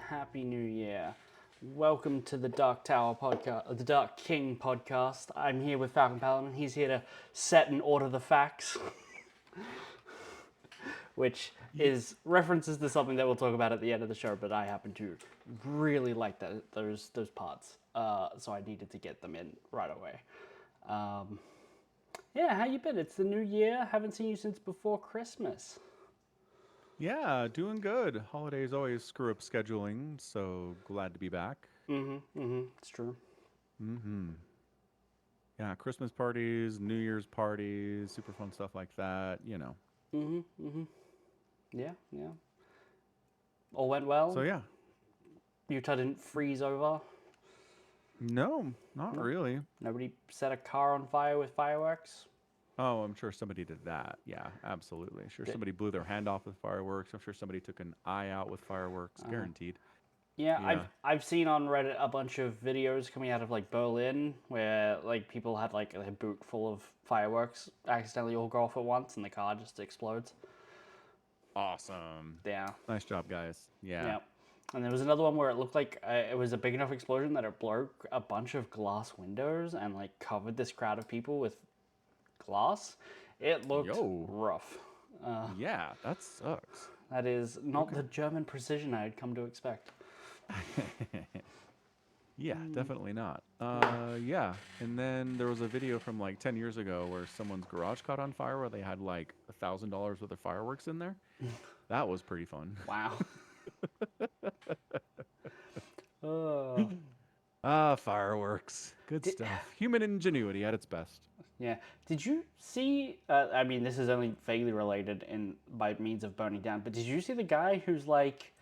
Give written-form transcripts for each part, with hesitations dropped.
Happy New Year. Welcome to the Dark Tower podcast, the Dark King podcast. I'm here with FalPal, and he's here to set and order the facts, which is references to something that we'll talk about at the end of the show. But I happen to really like those parts, so I needed to get them in right away. Yeah, how you been? It's the new year. Haven't seen you since before Christmas. Yeah, doing good. Holidays always screw up scheduling, so glad to be back. It's true. Mm-hmm. Yeah, Christmas parties, New Year's parties, super fun stuff like that, you know. Yeah, yeah. All went So well. yeah. Utah didn't freeze over. No, not No, really. nobody set a car on fire with fireworks. Oh, I'm sure somebody did that. Yeah, absolutely. Sure Did- somebody blew their hand off with fireworks. I'm sure somebody took an eye out with fireworks, guaranteed. Yeah, Yeah. I've seen on Reddit a bunch of videos coming out of like Berlin where like people had like a boot full of fireworks accidentally all go off at once and the car just explodes. Awesome. Yeah, Nice job, guys. Yeah. yeah. And there was another one where it looked like it was a big enough explosion that it broke a bunch of glass windows and like covered this crowd of people with glass. It looked Yo. rough. Yeah, that sucks. That is not Okay. the German precision I had come to expect. Yeah, definitely not. Yeah. And then there was a video from like 10 years ago where someone's garage caught on fire where they had like $1,000 worth of fireworks in there. That was pretty fun. Wow. uh, Fireworks. Good did, stuff. Human ingenuity at its best. yeah. Did you see? I mean, this is only vaguely related in by means of burning down. But did you see the guy who's like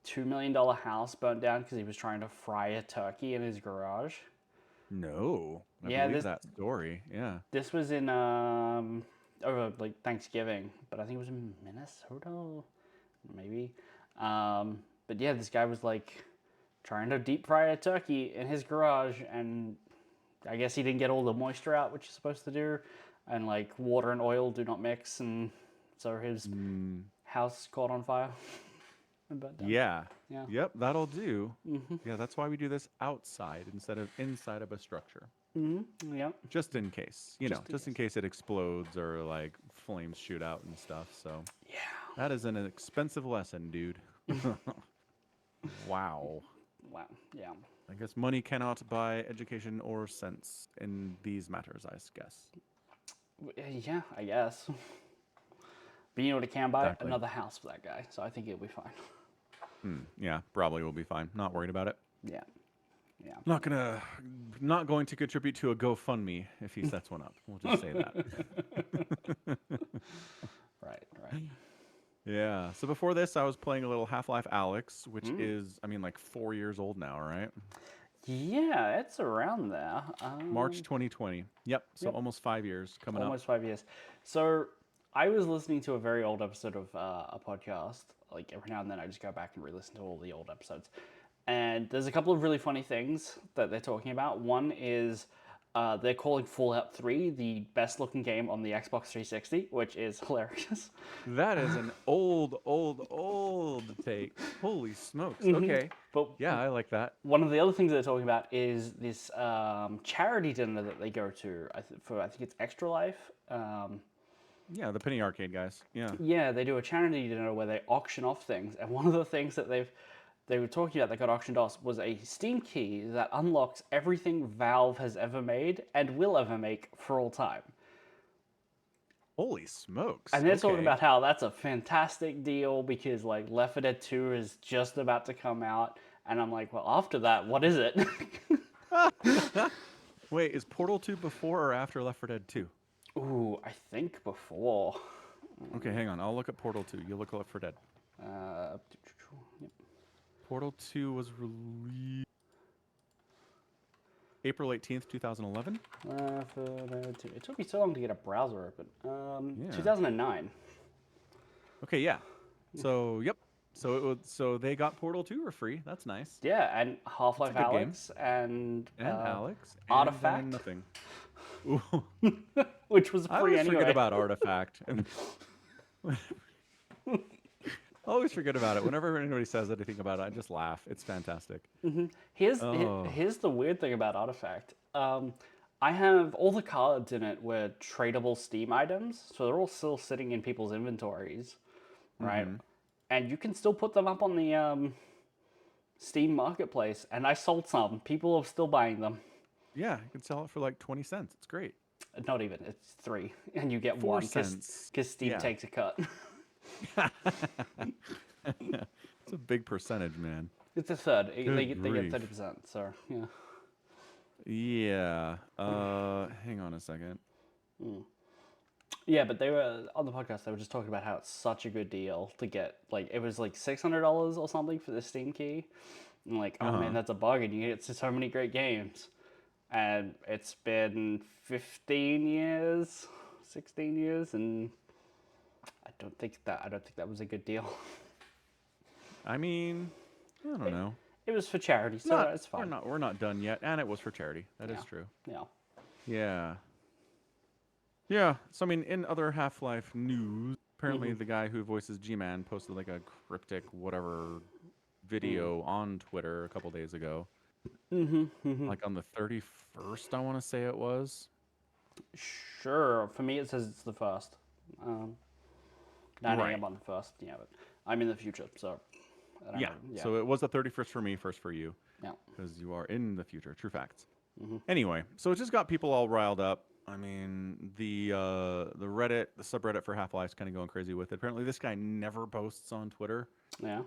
$2 million house burnt down because he was trying to fry a turkey in his garage? No, I Yeah, believe this that story. Yeah. this was in over like Thanksgiving, but I think it was in Minnesota, maybe. But yeah, this guy was like trying to deep fry a turkey in his garage, and I guess he didn't get all the moisture out, which you're supposed to do, and like water and oil do not mix, and so his Mm, house caught on fire and burnt down. yeah. Yeah. Yep, that'll do. Yeah, that's why we do this outside instead of inside of a structure. Yeah. Just in case, you know, Just in just in case it explodes or like flames shoot out and stuff. So Yeah. that is an expensive lesson, dude. Wow. Wow. Yeah. I guess money cannot buy education or sense in these matters, I guess. Yeah, I guess. But you know what it can buy? Exactly. Another house for that guy. So I think it'll be fine. Yeah, probably will be fine. Not worried about it. Yeah. Yeah. Not going to contribute to a GoFundMe if he sets one up. We'll just say that. Right. Right. Yeah. So before this, I was playing a little Half-Life Alex, which is, I mean, like 4 years old now, right? Yeah, it's around there. March 2020. Yep. So Yep. almost 5 years coming up. Almost 5 years. So I was listening to a very old episode of a podcast. Like every now and then, I just go back and re-listen to all the old episodes. And there's a couple of really funny things that they're talking about. One is they're calling Fallout 3 the best looking game on the Xbox 360, which is hilarious. That is an old take. Holy smokes. Okay. But Yeah, I like that. one of the other things they're talking about is this charity dinner that they go to I think it's Extra Life. Yeah, the penny arcade guys. Yeah. Yeah, they do a charity dinner where they auction off things, and one of the things that they were talking about that got auctioned off was a Steam key that unlocks everything Valve has ever made and will ever make for all time. Holy smokes. And they're talking Okay. about how that's a fantastic deal because like Left 4 Dead 2 is just about to come out, and I'm like, well, after that, what is it? Wait, is Portal 2 before or after Left 4 Dead 2? Ooh, I think before. Okay, hang on. I'll look at Portal 2. You look at Left 4 Dead. Yep. Portal 2 was released April 18th, 2011. It took me so long to get a browser open. Yeah. 2009. Okay, yeah. So, yep. So they got Portal 2 for free. That's nice. Yeah, and Half-Life That's a good game. Alex and And Alex. And Artifact. then nothing. Ooh, which was I free always anyway. forget about Artifact. always forget about it. Whenever anybody says anything about it, I just laugh. It's fantastic. Oh. Here's the weird thing about Artifact. I have all the cards in it were tradable Steam items, so they're all still sitting in people's inventories, right? Mm-hmm. And you can still put them up on the Steam marketplace. And I sold some. People are still buying them. Yeah, you can sell it for like 20 cents. It's great. Not even. It's 3, and you get 4 one cents. because Steam Yeah. takes a cut. It's a big percentage, man. It's a third. Good They get grief. 30%. So yeah. Yeah. Hang on a second. Yeah, but they were on the podcast. They were just talking about how it's such a good deal to get. Like it was like $600 or something for the Steam key. And like, oh man, that's a bargain. You get so many great games. And it's been 15 years, 16 years, and I don't think that was a good deal. I mean, I don't know. It was for charity, so it's fine. We're not done yet, and it was for charity. That is true. Yeah. Yeah. Yeah. So I mean, in other Half-Life news, apparently the guy who voices G-Man posted like a cryptic whatever video on Twitter a couple days ago. Like on the 31st, I want to say it was. Sure. For me, it says it's the first. 9 Right. a.m. on the first. Yeah, but I'm in the future, so. I don't Yeah. know. So it was the 31st for me, first for you. Yeah. Because you are in the future. True facts. Anyway, so it just got people all riled up. I mean, the Reddit, the subreddit for Half-Life's kind of going crazy with it. Apparently, this guy never posts on Twitter. Yeah.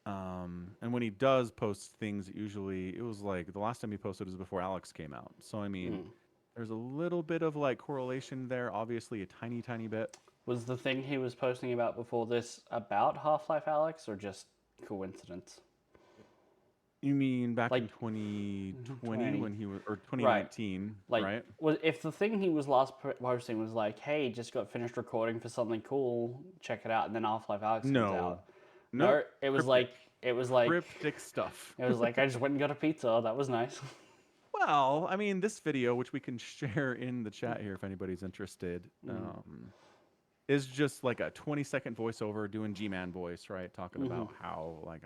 And when he does post things, usually it was like the last time he posted was before Alex came out. So I mean, there's a little bit of like correlation there. Obviously, a tiny bit. Was the thing he was posting about before this about Half-Life Alex, or just coincidence? You mean back in Like 2020 when he was, or 2019, Like, right? if the thing he was last posting was like, "Hey, just got finished recording for something cool, check it out," and then Half-Life Alex comes out. No, it was like Cryptic stuff. it was like I just went and got a pizza. That was nice. Well, I mean, this video, which we can share in the chat here if anybody's interested, is just like a 20-second voiceover doing G-Man voice, right? Talking about how, like,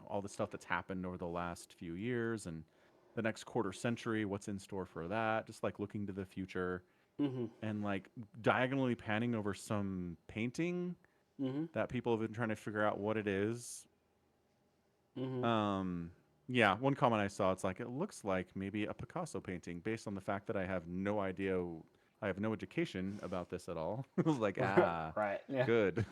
all the stuff that's happened over the last few years and the next quarter century, what's in store for that, just like looking to the future and like diagonally panning over some painting that people have been trying to figure out what it is. Yeah, one comment I saw, it's like, it looks like maybe a Picasso painting based on the fact that I have no idea, I have no education about this at all. I was like, Right. Yeah. good.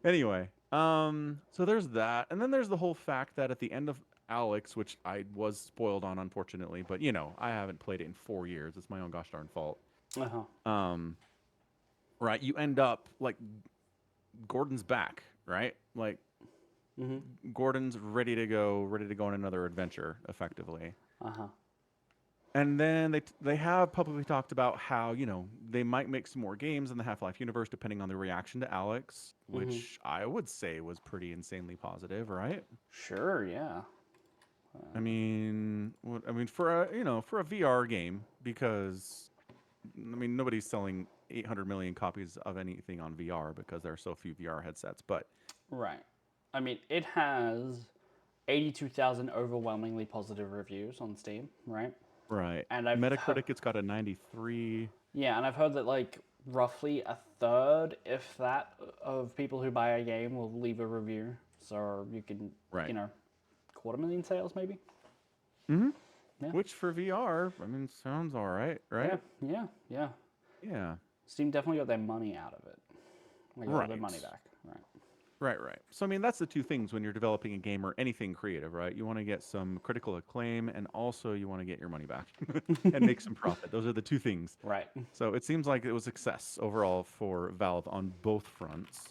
Anyway, so there's that. And then there's the whole fact that at the end of Alex, which I was spoiled on, unfortunately, but, I haven't played it in 4 years. It's my own gosh darn fault. Right, you end up, like, Gordon's back, right? Like, Gordon's ready to go on another adventure, effectively. And then they have publicly talked about how, they might make some more games in the Half-Life universe depending on the reaction to Alex, which I would say was pretty insanely positive, right? Sure. Yeah. I mean, for a VR game, because nobody's selling 800 million copies of anything on VR because there are so few VR headsets, but Right. I mean, it has 82,000 overwhelmingly positive reviews on Steam, right? right. And Metacritic, it's got a 93. Yeah, and I've heard that like roughly a third, if that, of people who buy a game will leave a review. So you can, Right. 250,000 sales maybe. Yeah. Which for VR, sounds all right, right? Yeah. Yeah. Steam definitely got their money out of it. They got their money back. Right. So, that's the two things when you're developing a game or anything creative, right? You want to get some critical acclaim, and also you want to get your money back and make some profit. Those are the two things. Right. So it seems like it was success overall for Valve on both fronts.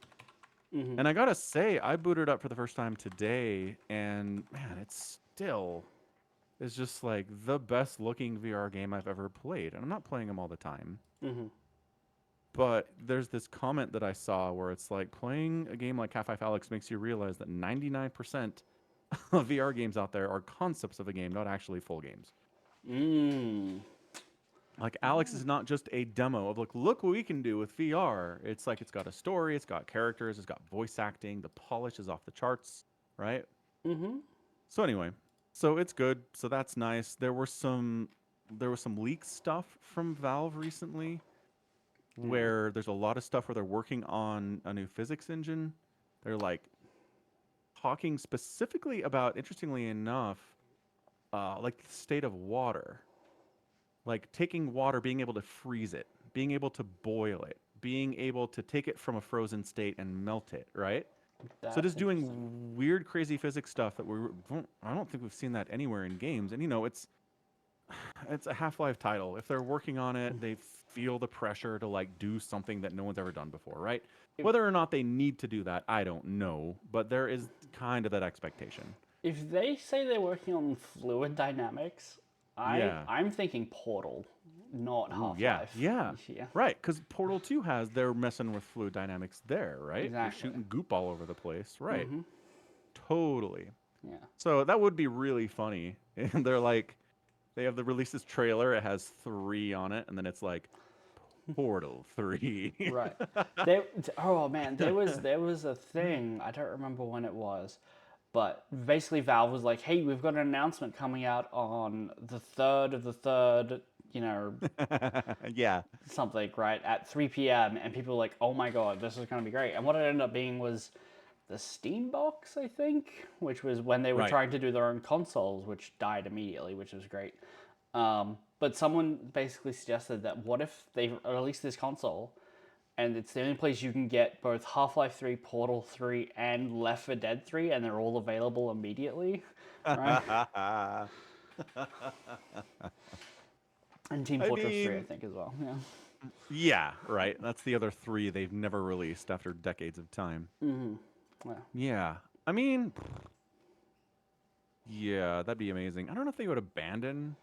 And I gotta say, I booted up for the first time today, and man, it's just like the best looking VR game I've ever played. And I'm not playing them all the time. But there's this comment that I saw where it's like playing a game like Half-Life Alyx makes you realize that 99% of VR games out there are concepts of a game, not actually full games. Like Alex is not just a demo of like, look what we can do with VR. It's like it's got a story, it's got characters, it's got voice acting, the polish is off the charts, right? Mm-hmm. So anyway, so it's good. So that's nice. There was some leak stuff from Valve recently Yeah. where there's a lot of stuff where they're working on a new physics engine. They're like talking specifically about, interestingly enough, like the state of water, like taking water, being able to freeze it, being able to boil it, being able to take it from a frozen state and melt it, right? So That's just interesting. doing weird, crazy physics stuff that I don't think we've seen that anywhere in games. And it's a Half-Life title. If they're working on it, they feel the pressure to like do something that no one's ever done before, right? If Whether or not they need to do that, I don't know, but there is kind of that expectation. if they say they're working on fluid dynamics, Yeah. I'm thinking Portal, not Ooh, yeah, Half-Life. yeah. Yeah, Right, because Portal 2 they're messing with fluid dynamics there, right? You're exactly. shooting goop all over the place, right? Mm-hmm. Totally. Yeah. So that would be really funny. And they're like, they have the releases trailer, it has 3 on it, and then it's like, Portal 3. Right. There. Oh man, there was a thing. I don't remember when it was, but basically Valve was like, "Hey, we've got an announcement coming out on the third of the third. You know, Yeah. something right at 3 p.m." And people were like, "Oh my god, this is going to be great." And what it ended up being was the Steam box, I think, which was when they were Right. trying to do their own consoles, which died immediately, which was great. But someone basically suggested that what if they release this console and it's the only place you can get both Half-Life 3, Portal 3, and Left 4 Dead 3, and they're all available immediately, right? I And Team Fortress 3, I mean, think, as well. Yeah. yeah, right. That's the other 3 they've never released after decades of time. Yeah. Yeah. I mean, yeah, that'd be amazing. I don't know if they would abandon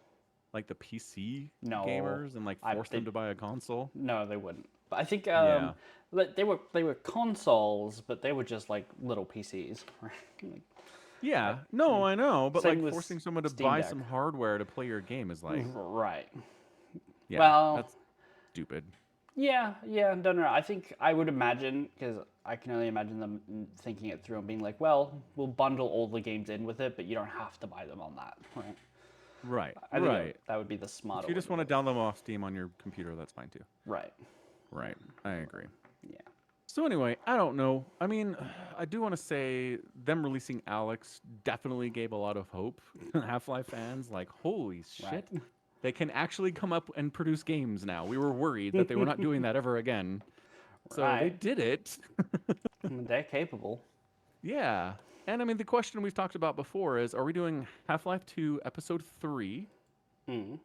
like the PC No, gamers and like I force them they to buy a console. no, they wouldn't. But I think Yeah. like, they were consoles, but they were just like little PCs. Right? Yeah. Like, No, I know, but same like with forcing someone to Steam buy Deck. some hardware to play your game is like, Right. yeah, Well, that's stupid. yeah, yeah, don't know. I think I would imagine, because I can only imagine them thinking it through and being like, well, we'll bundle all the games in with it, but you don't have to buy them on that, right? Right. I think Right. that would be the If smarter you way just to want do to it. download them off Steam on your computer, that's fine too. Right. Right. I agree. Yeah. So anyway, I don't know. I mean, I do want to say them releasing Alex definitely gave a lot of hope to Half-Life fans. Like, holy Right. shit, they can actually come up and produce games now. We were worried that they were not doing that ever again. So they Right. did it. They're capable. Yeah. And I mean, the question we've talked about before is, are we doing Half-Life 2 Episode 3? Mm.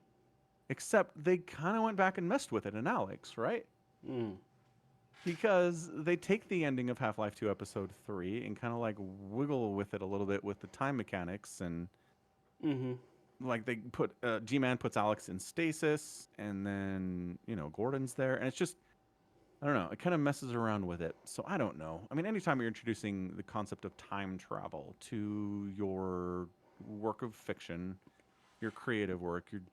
Except they kind of went back and messed with it in Alex, right? Mm. Because they take the ending of Half-Life 2 Episode 3 and kind of like wiggle with it a little bit with the time mechanics, and Mm-hmm. like they put G-Man puts Alex in stasis, and then Gordon's there, and it's just, I don't know, it kind of messes around with it. So I don't know. I mean, anytime you're introducing the concept of time travel to your work of fiction, your creative work, you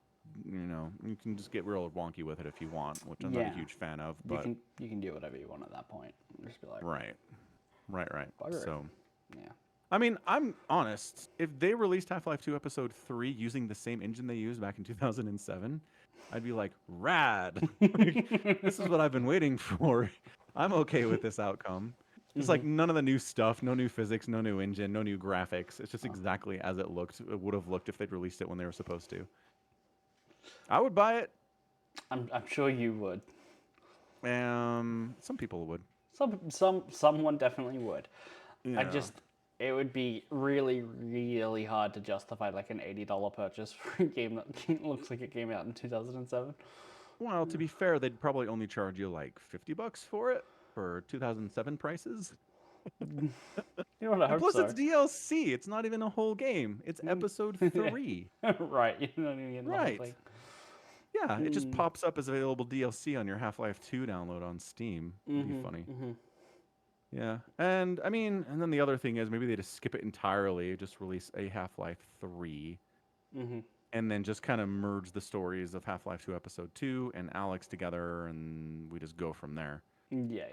can just get real wonky with it if you want, which I'm not a Yeah. huge fan of. You But can do whatever you want at that point. Just be like, right, right. bugger it. So Yeah. I mean, I'm honest. If they released Half-Life 2 Episode 3 using the same engine they used back in 2007, I'd be like, rad. Like, this is what I've been waiting for. I'm okay with this outcome. It's like none of the new stuff, no new physics, no new engine, no new graphics. It's just exactly as it would have looked if they'd released it when they were supposed to. I would buy it. I'm sure you would. Some people would. Someone definitely would. I Yeah. just it would be really really hard to justify like an $80 purchase for a game that looks like it came out in 2007. Well, to be fair, they'd probably only charge you like $50 for it for 2007 prices. You know what? I And hope plus, it's so. DLC. It's not even a whole game. It's episode 3. Right, you don't even get the whole Right. thing. Yeah, it just pops up as available DLC on your Half-Life 2 download on Steam. It'd be funny. Yeah. And I mean, and then the other thing is maybe they just skip it entirely, just release a Half-Life 3. and then just kind of merge the stories of Half-Life 2 Episode 2 and Alex together, and we just go from there. Yeah.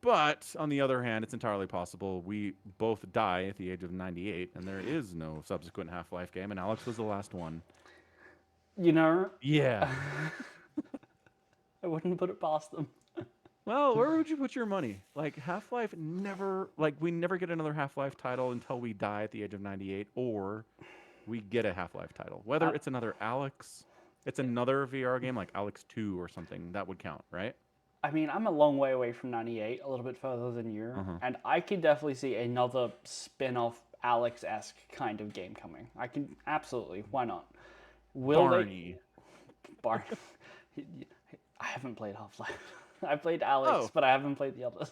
But on the other hand, it's entirely possible we both die at the age of 98, and there is no subsequent Half-Life game, and Alex was the last one. You know, Yeah. I wouldn't put it past them. Well, where would you put your money? Like Half-Life never, like we never get another Half-Life title until we die at the age of 98, or we get a Half-Life title. Whether it's another Alex, it's another VR game like Alex 2 or something, that would count, right? I mean, I'm a long way away from 98, a little bit further than you, and I could definitely see another spin-off Alex-esque kind of game coming. I can absolutely. Why not? Will Barney. Barney. I haven't played Half-Life. I played Alex, Oh. but I haven't played the others.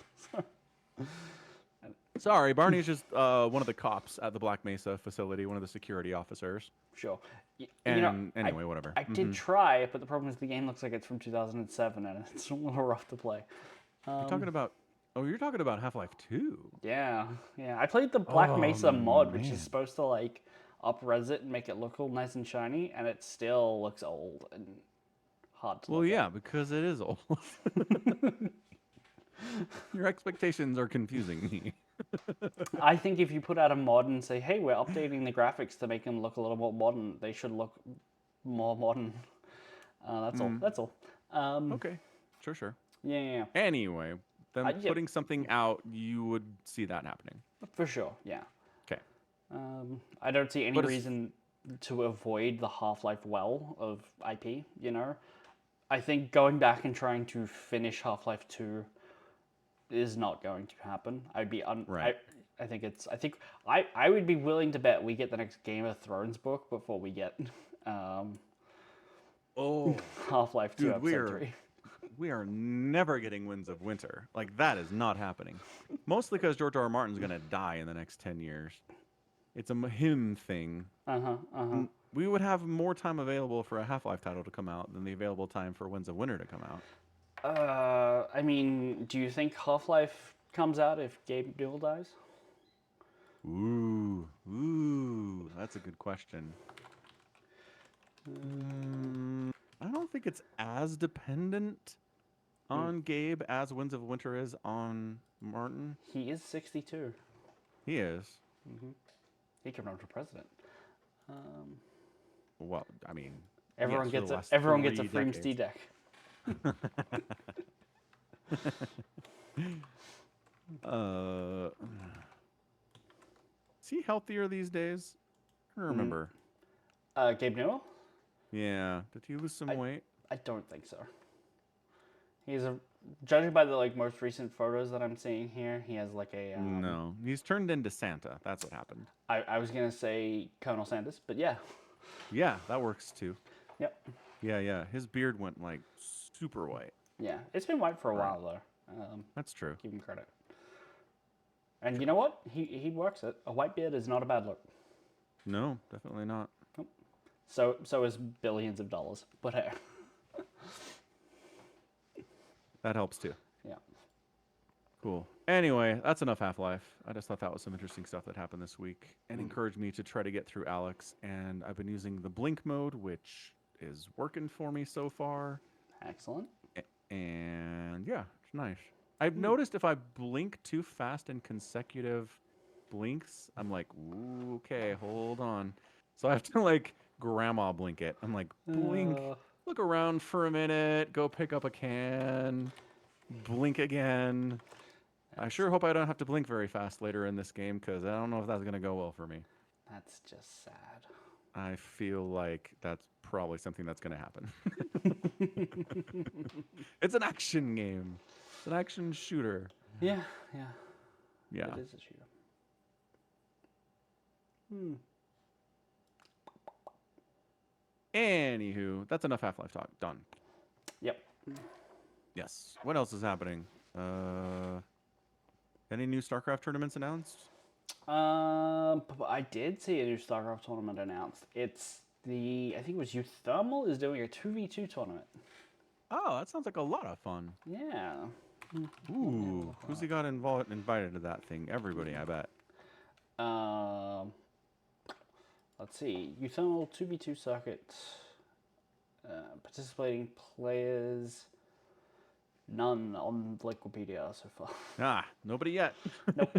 Sorry, Barney's just one of the cops at the Black Mesa facility, one of the security officers. Sure. And anyway, whatever. I did try, but the problem is the game looks like it's from 2007, and it's a little rough to play. You're talking about Half-Life 2. Yeah. I played the Black Mesa mod, which man. is supposed to like up-res it and make it look all nice and shiny, and it still looks old and hard to Well, look yeah, because it is old. Your expectations are confusing me. I think if you put out a mod and say, hey, we're updating the graphics to make them look a little more modern, they should look more modern. That's all. That's all. Okay, sure. Yeah. Anyway, them yeah. putting something out, you would see that happening. For sure, yeah. Okay. I don't see any reason to avoid the Half-Life well of IP, you know? I think going back and trying to finish Half-Life 2 is not going to happen. I'd be Right. I would be willing to bet we get the next Game of Thrones book before we get Half-Life 2 Dude, Episode 3. we are never getting Winds of Winter. Like, that is not happening. Mostly because George R.R. Martin's going to die in the next 10 years. It's a him thing. We would have more time available for a Half-Life title to come out than the available time for Winds of Winter to come out. I mean, do you think Half-Life comes out if Gabe Newell dies? Ooh, that's a good question. I don't think it's as dependent on Gabe as Winds of Winter is on Martin. He is 62. He is. He can run for president. Well, I mean, Everyone yes, gets for the everyone last gets a 3 free decades. Steam Deck. Is he healthier these days? I don't remember. Gabe Newell? Yeah. Did he lose some weight? I don't think so. Judging by the like most recent photos that I'm seeing here, he has like a No. He's turned into Santa. That's what happened. I was gonna say Colonel Sanders, but yeah. Yeah, that works too. Yep. Yeah. His beard went like super white. Yeah. It's been white for a while though. That's true. Give him credit. And you know what? He works it. A white beard is not a bad look. No, definitely not. So is billions of dollars. But hey. That helps too. Yeah. Cool. Anyway, that's enough Half-Life. I just thought that was some interesting stuff that happened this week and encouraged me to try to get through Alex. And I've been using the blink mode, which is working for me so far. Excellent. And yeah, it's nice. I've noticed if I blink too fast in consecutive blinks, I'm like, ooh, okay, hold on. So I have to like grandma blink it. I'm like, blink, look around for a minute, go pick up a can, blink again. I sure hope I don't have to blink very fast later in this game because I don't know if that's going to go well for me. That's just sad. I feel like that's probably something that's going to happen. It's an action game. It's an action shooter. Yeah. Yeah. It is a shooter. Anywho, that's enough Half-Life talk. Done. Yep. Yes. What else is happening? Any new StarCraft tournaments announced? I did see a new StarCraft tournament announced. It's I think it was Youth Thermal is doing a 2v2 tournament. Oh, that sounds like a lot of fun. Yeah. Ooh, who's he got invited to that thing? Everybody, I bet. Let's see. Eternal 2v2 circuit. Participating players. None on Wikipedia so far. Ah, nobody yet. Nope.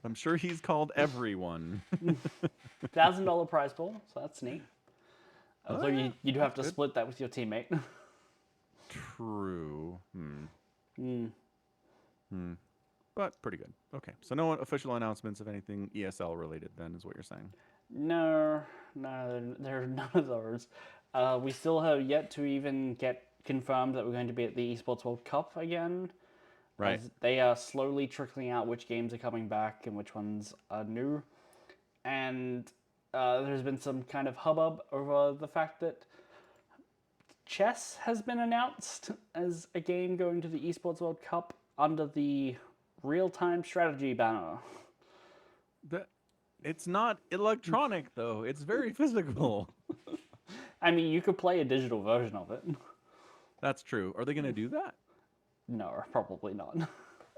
I'm sure he's called everyone. $1,000 prize pool, so that's neat. Oh, Although yeah, you do have that's to good. split that with your teammate. True. But pretty good. Okay, so no official announcements of anything ESL related then is what you're saying. No, there are none of those. We still have yet to even get confirmed that we're going to be at the Esports World Cup again. Right. As they are slowly trickling out which games are coming back and which ones are new. And there's been some kind of hubbub over the fact that chess has been announced as a game going to the Esports World Cup under the real-time strategy banner. It's not electronic though. It's very physical. I mean, you could play a digital version of it. That's true. Are they going to do that? No, probably not.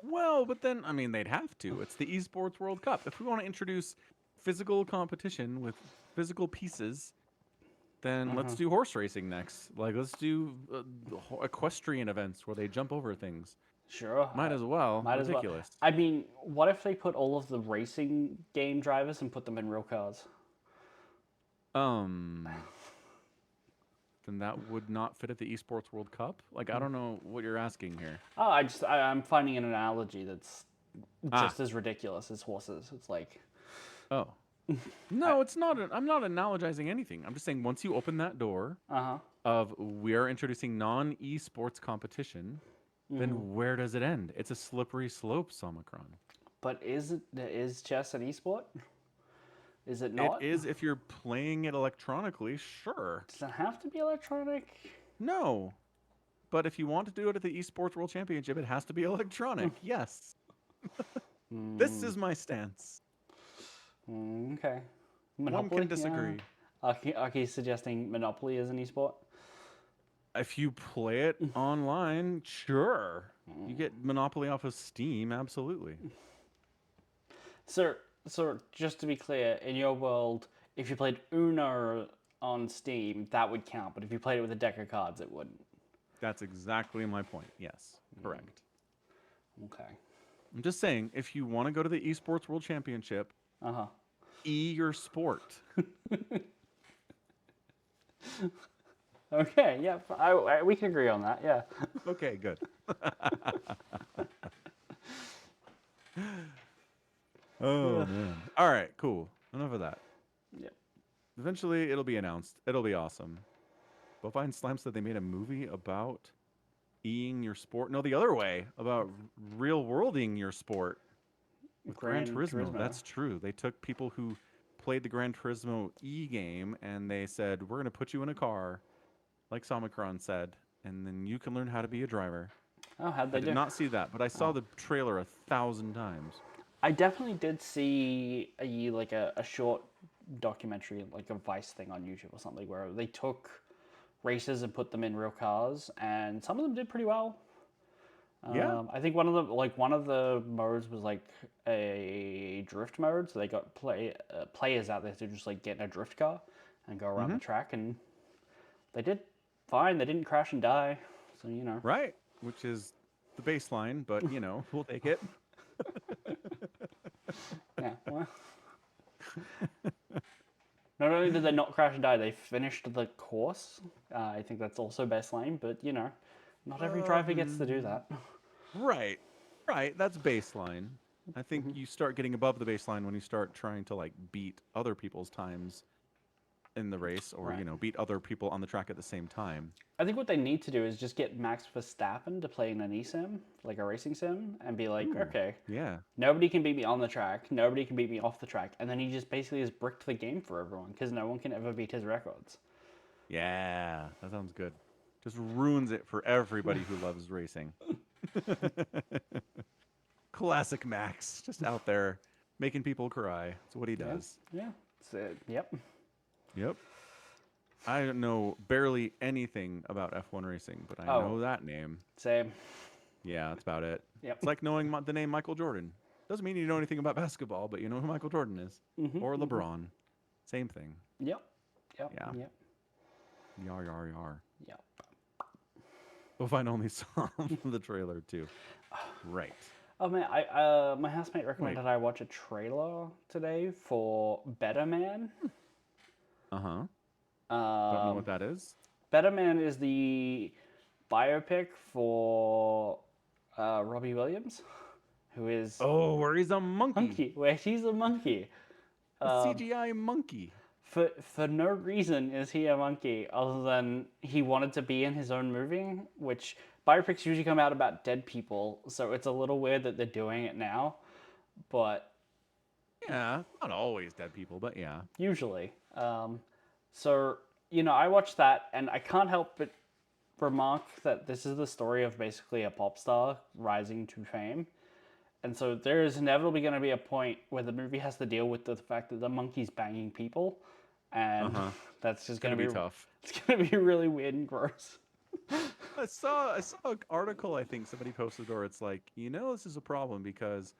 Well, but then I mean they'd have to. It's the Esports World Cup. If we want to introduce physical competition with physical pieces, then let's do horse racing next. Like let's do equestrian events where they jump over things. Sure. Might as well. Might as well. Ridiculous. I mean, what if they put all of the racing game drivers and put them in real cars? Then that would not fit at the Esports World Cup. Like I don't know what you're asking here. Oh, I'm finding an analogy that's just as ridiculous as horses. It's like, Oh. No, it's not. I'm not analogizing anything. I'm just saying once you open that door of we are introducing non-esports competition, then where does it end? It's a slippery slope, Somicron. but is chess an esport? Is it not? It is if you're playing it electronically, sure. Does it have to be electronic? No. But if you want to do it at the Esports World Championship, it has to be electronic. Yes. This is my stance. Okay. One can disagree. Aki suggesting Monopoly is an esport? If you play it online, sure. You get Monopoly off of Steam, absolutely. So just to be clear, in your world, if you played Uno on Steam, that would count. But if you played it with a deck of cards, it wouldn't. That's exactly my point. Yes, correct. Okay. I'm just saying, if you want to go to the Esports World Championship, your sport. Okay, yeah, we can agree on that, yeah. Okay, good. Oh, man. All right, cool. Enough of that. Yep. Eventually, it'll be announced. It'll be awesome. Bovine Slam said they made a movie about E-ing your sport. No, the other way, about real-worlding your sport with Gran Turismo. That's true. They took people who played the Gran Turismo E game, and they said, we're going to put you in a car, like Somicron said, and then you can learn how to be a driver. Oh, how'd they do? I did not see that, but I saw the trailer 1,000 times. I definitely did see a short documentary, like a Vice thing on YouTube or something, where they took races and put them in real cars, and some of them did pretty well. Yeah. I think one of the modes was like a drift mode, so they got players out there to just like get in a drift car and go around the track, and they did fine. They didn't crash and die, so you know. Right, which is the baseline, but you know, we'll take it. Yeah. Well. Not only did they not crash and die, they finished the course. I think that's also baseline, but you know, not every driver gets to do that. Right, that's baseline. I think you start getting above the baseline when you start trying to like beat other people's times in the race, or you know, beat other people on the track at the same time. I think what they need to do is just get Max Verstappen to play in an eSim, like a racing sim, and be like, okay, Yeah. nobody can beat me on the track, nobody can beat me off the track, and then he just basically has bricked the game for everyone because no one can ever beat his records. Yeah, that sounds good. Just ruins it for everybody who loves racing. Classic Max, just out there making people cry. That's what he does. Yeah. Yep. Yep. I don't know barely anything about F1 racing, but I know that name. Same. Yeah, that's about it. Yep. It's like knowing the name Michael Jordan. Doesn't mean you know anything about basketball, but you know who Michael Jordan is. Or LeBron. Same thing. Yep. Yep. Yeah. Yep. Yar yar yar. Yep. We'll find only song from the trailer too. Right. Oh man, my housemate recommended I watch a trailer today for Better Man. Uh-huh. Don't know what that is. Better Man is the biopic for Robbie Williams, who is Oh, where he's a monkey. where he's a monkey. A CGI monkey. For no reason is he a monkey other than he wanted to be in his own movie, which biopics usually come out about dead people, so it's a little weird that they're doing it now, but Yeah, not always dead people, but yeah. usually. So, I watched that and I can't help but remark that this is the story of basically a pop star rising to fame. And so there is inevitably going to be a point where the movie has to deal with the fact that the monkey's banging people. And that's just going to be tough. It's going to be really weird and gross. I saw an article I think somebody posted where it's like, this is a problem because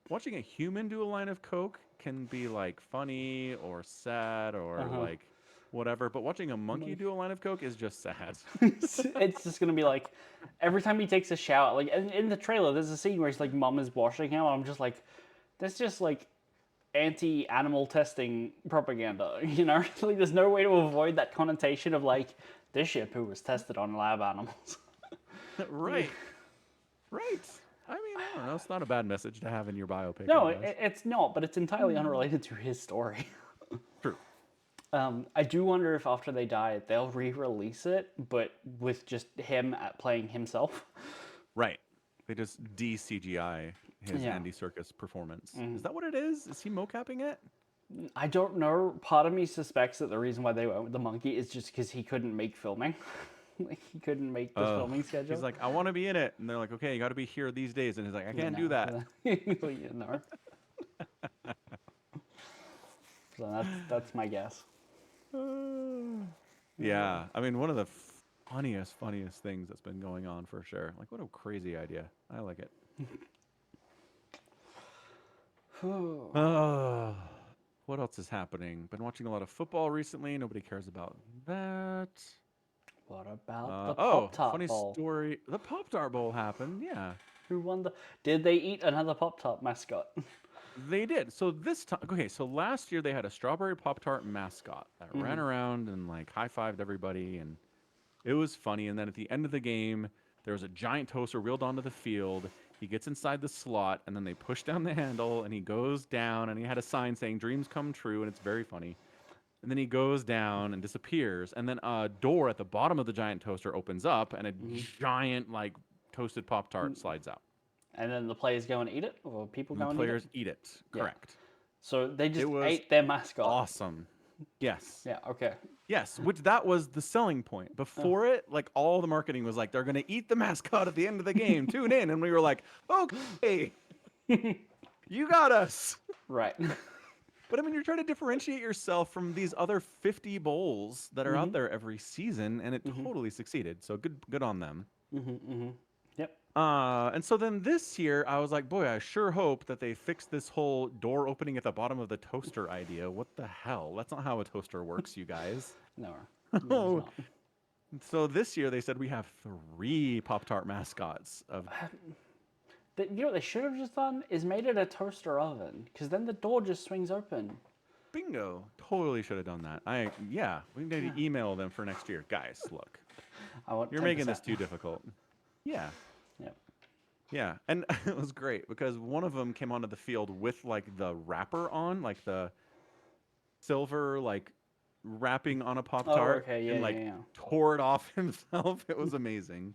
watching a human do a line of coke can be like funny or sad or like whatever, but watching a monkey do a line of coke is just sad. It's just gonna be like every time he takes a shower, like in the trailer, there's a scene where he's like, "Mom is washing him." And I'm just like, that's just like anti-animal testing propaganda, Like there's no way to avoid that connotation of like this shit poo was tested on lab animals. Right. Right. I mean, I don't know. It's not a bad message to have in your biopic. No, it's not, but it's entirely unrelated to his story. True. I do wonder if after they die, they'll re-release it, but with just him playing himself. Right. They just de-CGI his Andy Serkis performance. Is that what it is? Is he mocapping it? I don't know. Part of me suspects that the reason why they went with the monkey is just because he couldn't make filming. Like he couldn't make the filming schedule. He's like, I want to be in it, and they're like, okay, you got to be here these days, and he's like, I can't do that. So that's my guess. Yeah, I mean, one of the funniest things that's been going on for sure. Like, what a crazy idea. I like it. What else is happening? Been watching a lot of football recently. Nobody cares about that. What about the Pop-Tart funny Bowl? Story. The Pop-Tart Bowl happened, yeah. Who won Did they eat another Pop-Tart mascot? They did. So this time, okay, so last year they had a strawberry Pop-Tart mascot that ran around and like high-fived everybody, and it was funny. And then at the end of the game, there was a giant toaster wheeled onto the field. He gets inside the slot, and then they push down the handle, and he goes down, and he had a sign saying "Dreams come true," and it's very funny. And then he goes down and disappears, and then a door at the bottom of the giant toaster opens up, and a giant like toasted Pop-Tart slides out. And then the players go and eat it, or people go and eat it? The players eat it. Correct. So they just ate their mascot. Awesome. Yes. Yeah, okay. Yes, which that was the selling point. Before it, like all the marketing was like, they're going to eat the mascot at the end of the game. Tune in. And we were like, okay, you got us. Right. But I mean, you're trying to differentiate yourself from these other 50 bowls that are out there every season, and it totally succeeded. So good on them. Yep. And so then this year, I was like, boy, I sure hope that they fix this whole door opening at the bottom of the toaster idea. What the hell? That's not how a toaster works, you guys. No. Oh. So this year they said we have 3 Pop-Tart mascots of. You know what they should have just done is made it a toaster oven, because then the door just swings open. Bingo! Totally should have done that. We need to email them for next year, guys. Look, you're 10%. making this too difficult. Yeah. Yep. Yeah, and it was great because one of them came onto the field with like the wrapper on, like the silver like wrapping on a Pop-Tart, and tore it off himself. It was amazing.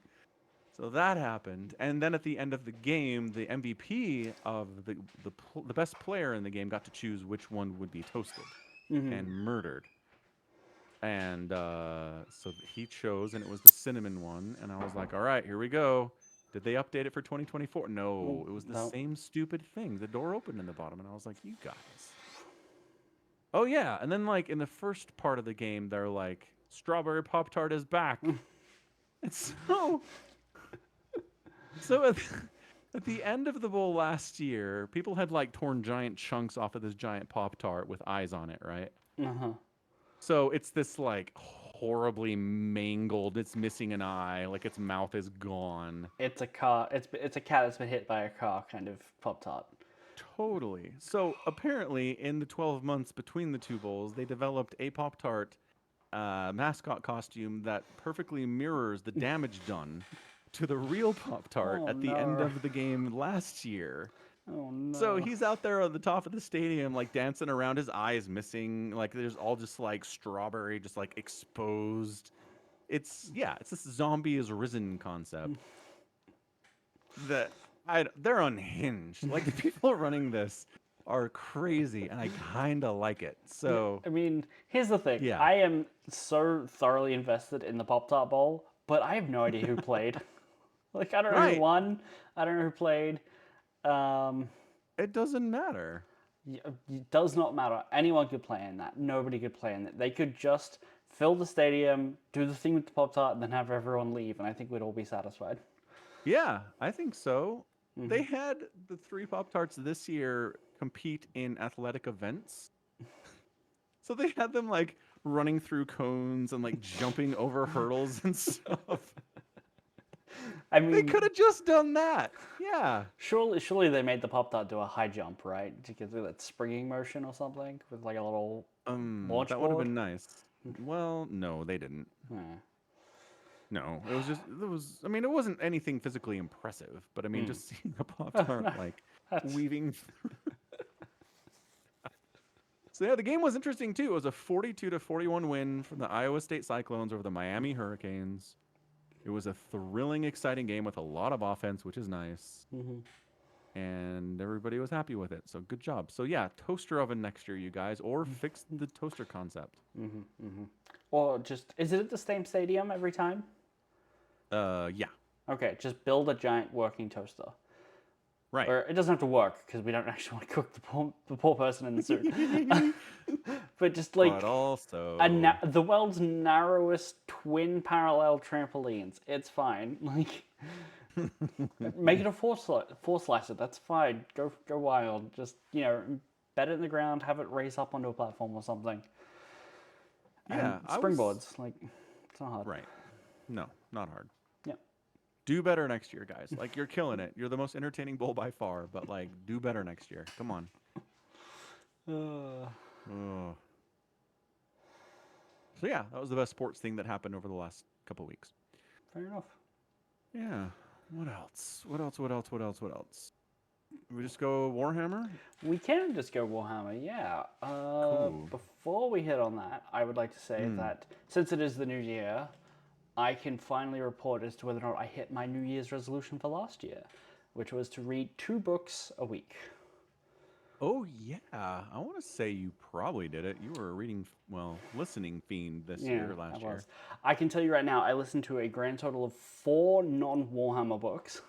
So that happened, and then at the end of the game, the MVP of the best player in the game got to choose which one would be toasted and murdered. And so he chose, and it was the cinnamon one. And I was like, all right, here we go. Did they update it for 2024? No, it was the same stupid thing. The door opened in the bottom, and I was like, you guys. Oh, yeah. And then, like, in the first part of the game, they're like, strawberry Pop-Tart is back. It's so at the end of the bowl last year, people had, like, torn giant chunks off of this giant Pop-Tart with eyes on it, right? Uh-huh. So it's this like horribly mangled. It's missing an eye, like its mouth is gone. It's a car. It's a cat that's been hit by a car, kind of Pop Tart. Totally. So apparently, in the 12 months between the two bowls, they developed a Pop Tart mascot costume that perfectly mirrors the damage done to the real Pop Tart Oh at the end no! of the game last year. Oh So no! he's out there on the top of the stadium, like dancing around. His eye is missing. Like there's all just like strawberry, just like exposed. It's this zombie is risen concept that they're unhinged. Like the people running this are crazy, and I kind of like it. So I mean, here's the thing. yeah, I am so thoroughly invested in the Pop Tart Bowl, but I have no idea who played. Like, I don't know who right. won. I don't know who played. Um, It doesn't matter. it does not matter. Anyone could play in that. Nobody could play in it. They could just fill the stadium, do the thing with the Pop Tart, and then have everyone leave, and I think we'd all be satisfied. Yeah, I think so. They had the three Pop Tarts this year compete in athletic events. So they had them like running through cones and like jumping over hurdles and stuff. I They mean, could have just done that. Yeah. surely they made the Pop Tart do a high jump, right? To get through that springing motion or something with like a little launch That would have board. been nice. Well, no, they didn't. Yeah. No, I mean, it wasn't anything physically impressive, but I mean, just seeing a Pop Tart like That's weaving through. So yeah, the game was interesting too. It was a 42-41 win from the Iowa State Cyclones over the Miami Hurricanes. It was a thrilling, exciting game with a lot of offense, which is nice. And everybody was happy with it. So good job. So yeah, toaster oven next year, you guys, or fix the toaster concept. or just is it at the same stadium every time? Yeah, Okay, just build a giant working toaster. right. Or it doesn't have to work because we don't actually want to cook the poor person in the suit. But just like But also, the world's narrowest twin parallel trampolines. It's fine. Like make it a four slicer. That's fine. Go wild. Just bed it in the ground. Have it raise up onto a platform or something. yeah, And springboards. Like it's not hard. right. No, not hard. Yep. Do better next year, guys. Like you're killing it. You're the most entertaining bowl by far, but like do better next year. Come on. Oh. So yeah, that was the best sports thing that happened over the last couple weeks. Fair enough. Yeah. What else? What else? We just go Warhammer? We can just go Warhammer, yeah. Cool. Before we hit on that, I would like to say that since it is the new year, I can finally report as to whether or not I hit my New Year's resolution for last year, which was to read 2 books a week. Oh yeah. I want to say you probably did it. You were a listening fiend this year, last year. I can tell you right now, I listened to a grand total of 4 non-Warhammer books.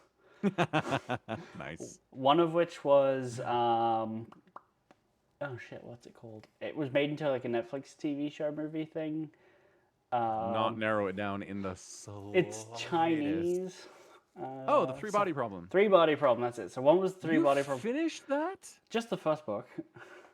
Nice. One of which was oh shit, what's it called? It was made into like a Netflix TV show movie thing. Not narrow it down in the It's slightest. Chinese. Oh, the three body problem. 3 Body Problem. That's it. So one was 3 Body Problem. Finished that? Just the first book.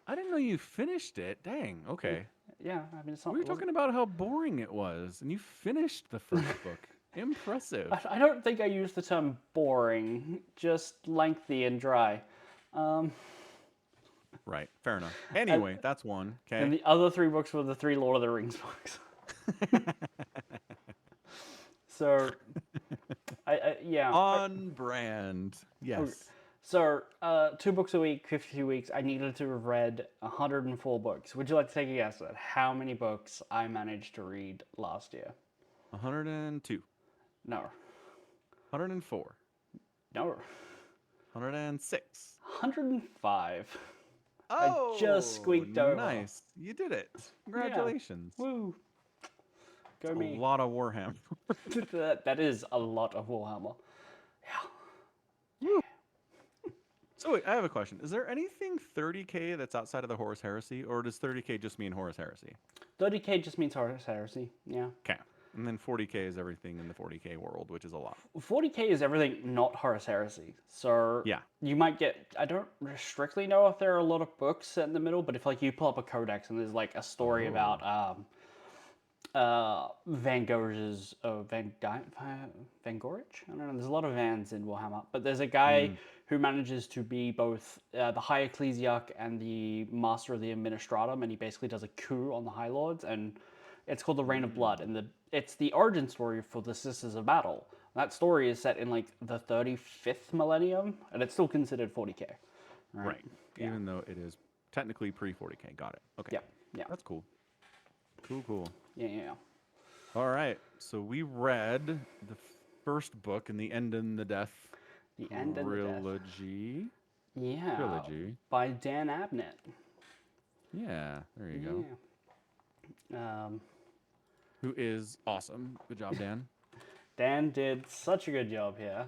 I didn't know you finished it. Dang. Okay. Yeah, I mean it's not. We were talking about how boring it was, and you finished the first book. Impressive. I don't think I used the term boring. Just lengthy and dry. Right. Fair enough. Anyway, that's one. And Okay. the other 3 books were the 3 Lord of the Rings books. So, yeah. On brand. Yes. So, 2 books a week, 52 weeks. I needed to have read 104 books. Would you like to take a guess at how many books I managed to read last year? 102. No. 104. No. 106. 105. Oh, just squeaked over. Nice. You did it. Congratulations. Woo. Go A me. lot of Warhammer. That is a lot of Warhammer. So wait, I have a question. Is there anything 30K that's outside of the Horus Heresy, or does 30K just mean Horus Heresy? 30K just means Horus Heresy. Yeah. Okay. And then 40K is everything in the 40K world, which is a lot. 40K is everything not Horus Heresy. So Yeah. you might get, I don't strictly know if there are a lot of books set in the middle, but if like you pull up a codex and there's like a story about Van Gogh's Van Gorge? I don't know. There's a lot of Vans in Warhammer, but there's a guy who manages to be both the High Ecclesiarch and the Master of the Administratum, and he basically does a coup on the High Lords, and it's called the Reign of Blood, and it's the origin story for the Sisters of Battle. That story is set in like the 35th millennium, and it's still considered 40K. Right. Even though it is technically pre-40K. Got it. Okay. Yeah. Yeah. That's cool. Cool. Yeah. All right. So we read the first book in the End and the Death The End and the Death. trilogy. Yeah. Trilogy. By Dan Abnett. Yeah. There you go. Who is awesome. Good job, Dan. Dan did such a good job here.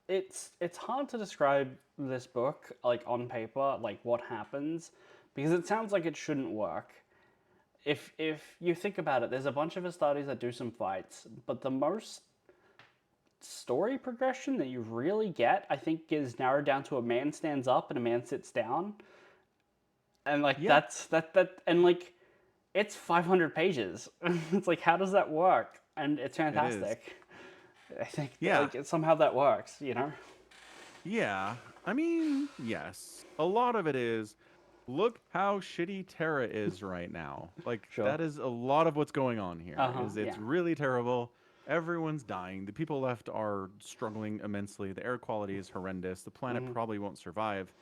It's hard to describe this book like on paper, like what happens, because it sounds like it shouldn't work. If you think about it, there's a bunch of Astartes that do some fights, but the most story progression that you really get, I think, is narrowed down to a man stands up and a man sits down, and like that's and like it's 500 pages. It's like, how does that work? And it's fantastic. I think like, somehow that works, you know? Yeah. I mean, yes. A lot of it is, look how shitty Terra is right now. Like, that is a lot of what's going on here. It's really terrible. Everyone's dying. The people left are struggling immensely. The air quality is horrendous. The planet probably won't survive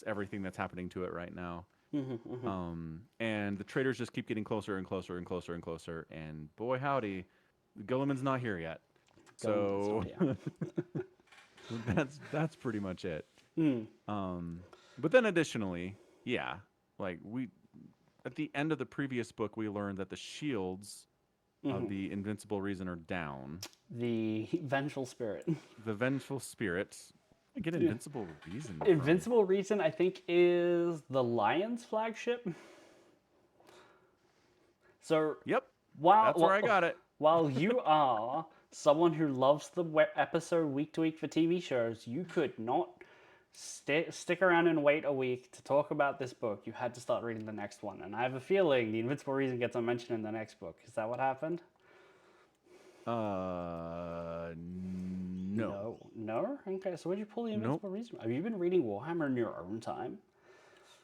everything that's happening to it right now. And the traders just keep getting closer and closer and closer and closer. And boy, howdy, Guilliman's not here yet. So that's pretty much it. But then additionally, like at the end of the previous book, we learned that the shields of the Invincible Reason are down. The Vengeful Spirit. The Vengeful Spirit. I get Invincible Reason. Invincible Reason, I think, is the Lion's flagship. So yep, that's where I got it. While you are someone who loves the episode week to week for TV shows, you could not stick around and wait a week to talk about this book. You had to start reading the next one. And I have a feeling the Invincible Reason gets unmentioned in the next book. Is that what happened? No. No? Okay, so where'd you pull the Invincible Reason? Have you been reading Warhammer in your own time?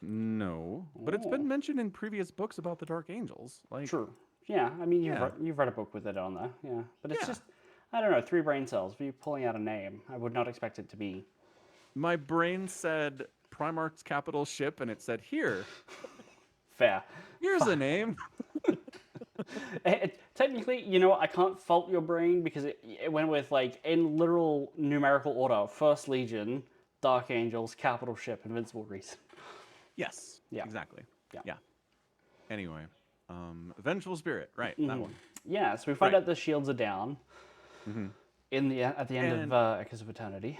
No. But it's been mentioned in previous books about the Dark Angels. Like, true. Yeah, I mean, you've read a book with it on there. Yeah. But it's just, I don't know, 3 brain cells. But you're pulling out a name. I would not expect it to be. My brain said Primarch's capital ship, and it said, here. Fair. Here's a name. Technically, you know, I can't fault your brain because it went with, like, in literal numerical order, First Legion, Dark Angels, capital ship, Invincible Reason. Yes. Yeah. Exactly. Yeah. Anyway, Vengeful Spirit, right? That one. Yeah. So we find out the shields are down at the end of Echoes of Eternity.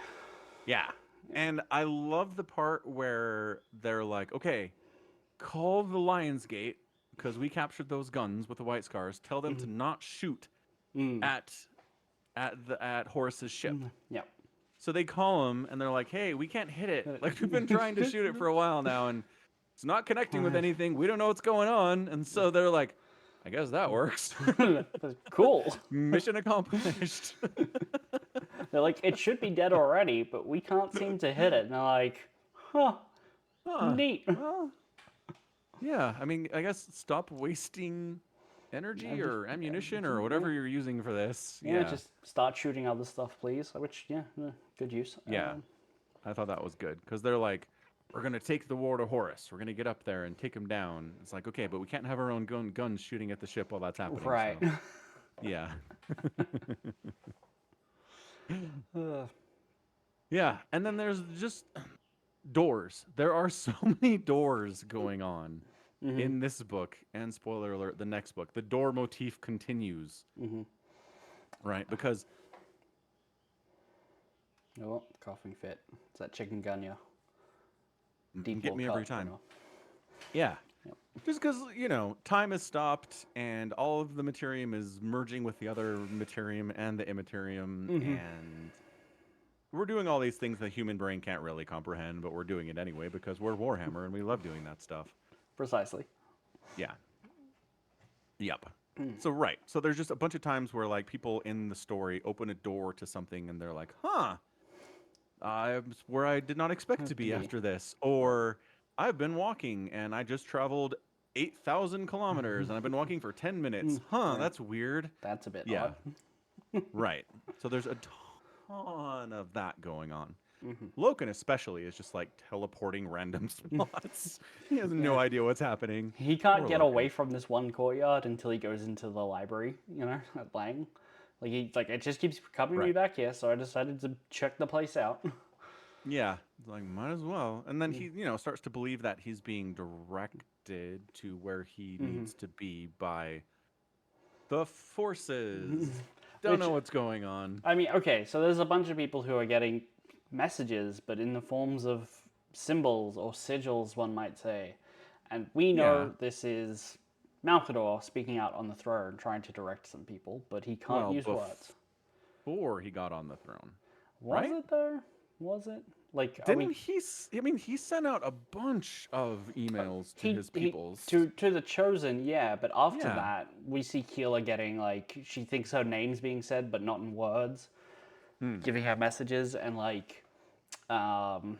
Yeah. And I love the part where they're like, okay, call the Lion's Gate because we captured those guns with the White Scars. Tell them to not shoot at Horus's ship. Yep. So they call him and they're like, hey, we can't hit it. Like, we've been trying to shoot it for a while now and it's not connecting with anything. We don't know what's going on. And so they're like, I guess that works. Cool. Mission accomplished. They're like, it should be dead already, but we can't seem to hit it. And they're like, neat. Well, yeah, I mean, I guess stop wasting energy or ammunition or whatever you're using for this. Yeah, just start shooting other stuff, please. Which, good use. Yeah, I thought that was good because they're like, we're going to take the war to Horus. We're going to get up there and take him down. It's like, okay, but we can't have our own guns shooting at the ship while that's happening. Right. So. Yeah. Yeah, and then there's just doors. There are so many doors going on in this book, and spoiler alert, the next book. The door motif continues. Right, because... Oh, coughing fit. It's that chikungunya. Get me every time. Yeah. Just because, time has stopped and all of the materium is merging with the other materium and the immaterium, and we're doing all these things the human brain can't really comprehend, but we're doing it anyway because we're Warhammer and we love doing that stuff. Precisely. Yeah. Yep. So, right. So there's just a bunch of times where, like, people in the story open a door to something and they're like, huh, I'm where I did not expect to be after this. Or I've been walking and I just traveled 8,000 kilometers and I've been walking for 10 minutes. Huh, Right. that's weird. That's a bit Yeah, odd. right. So there's a ton of that going on. Loken especially is just like teleporting random spots. He has no Yeah. idea what's happening. He can't Poor get Loken. away from this one courtyard until he goes into the library, at Lang. Like he's like, it just keeps coming me Right. back here, so I decided to check the place out. Yeah, it's like might as well. And then he, starts to believe that he's being directed to where he needs to be by the forces. Don't Which, know what's going on. I mean, okay, so there's a bunch of people who are getting messages, but in the forms of symbols or sigils, one might say. And we Yeah. know this is Malkador speaking out on the throne, trying to direct some people, but he can't Well, use words. before he got on the throne, Was right? it though? Was it? Like, are Didn't we? he? I mean, he sent out a bunch of emails to his He peoples. to the chosen, yeah, but after Yeah. that, we see Keela getting like she thinks her name's being said, but not in words, giving her messages, and like, um,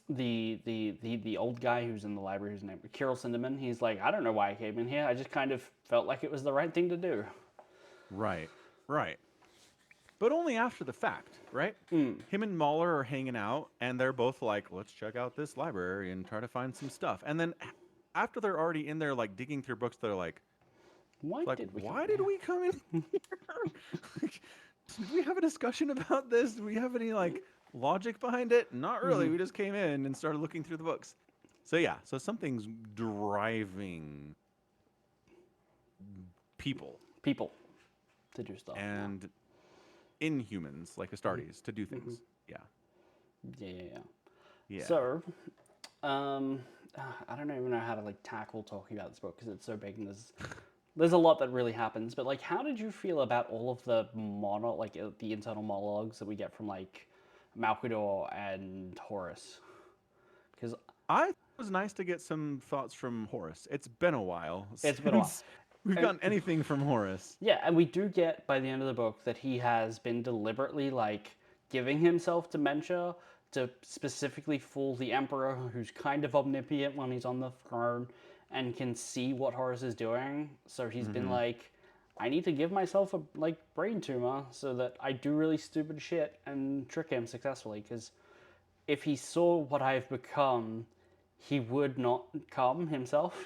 the old guy who's in the library, whose name Kirill Cinderman, he's like, I don't know why I came in here. I just kind of felt like it was the right thing to do. Right. Right. But only after the fact, right? Him and Mahler are hanging out, and they're both like, let's check out this library and try to find some stuff. And then after they're already in there, like, digging through books, they're like, Why like, did we? why did we come in here? Like, did we have a discussion about this? Do we have any, like, logic behind it? Not really. We just came in and started looking through the books. So, yeah. So something's driving people People to do stuff? and inhumans, like Astartes, to do things. Yeah. Yeah. Yeah. So, I don't even know how to like tackle talking about this book because it's so big and there's a lot that really happens. But like, how did you feel about all of the the internal monologues that we get from like Malkador and Horus? Because I thought it was nice to get some thoughts from Horus. It's been a while it's been a while. since we've And gotten anything from Horus. yeah, and we do get by the end of the book that he has been deliberately like giving himself dementia to specifically fool the Emperor, who's kind of omnipotent when he's on the throne and can see what Horus is doing. So he's been like, I need to give myself a like brain tumor so that I do really stupid shit and trick him successfully. Because if he saw what I've become, he would not come himself.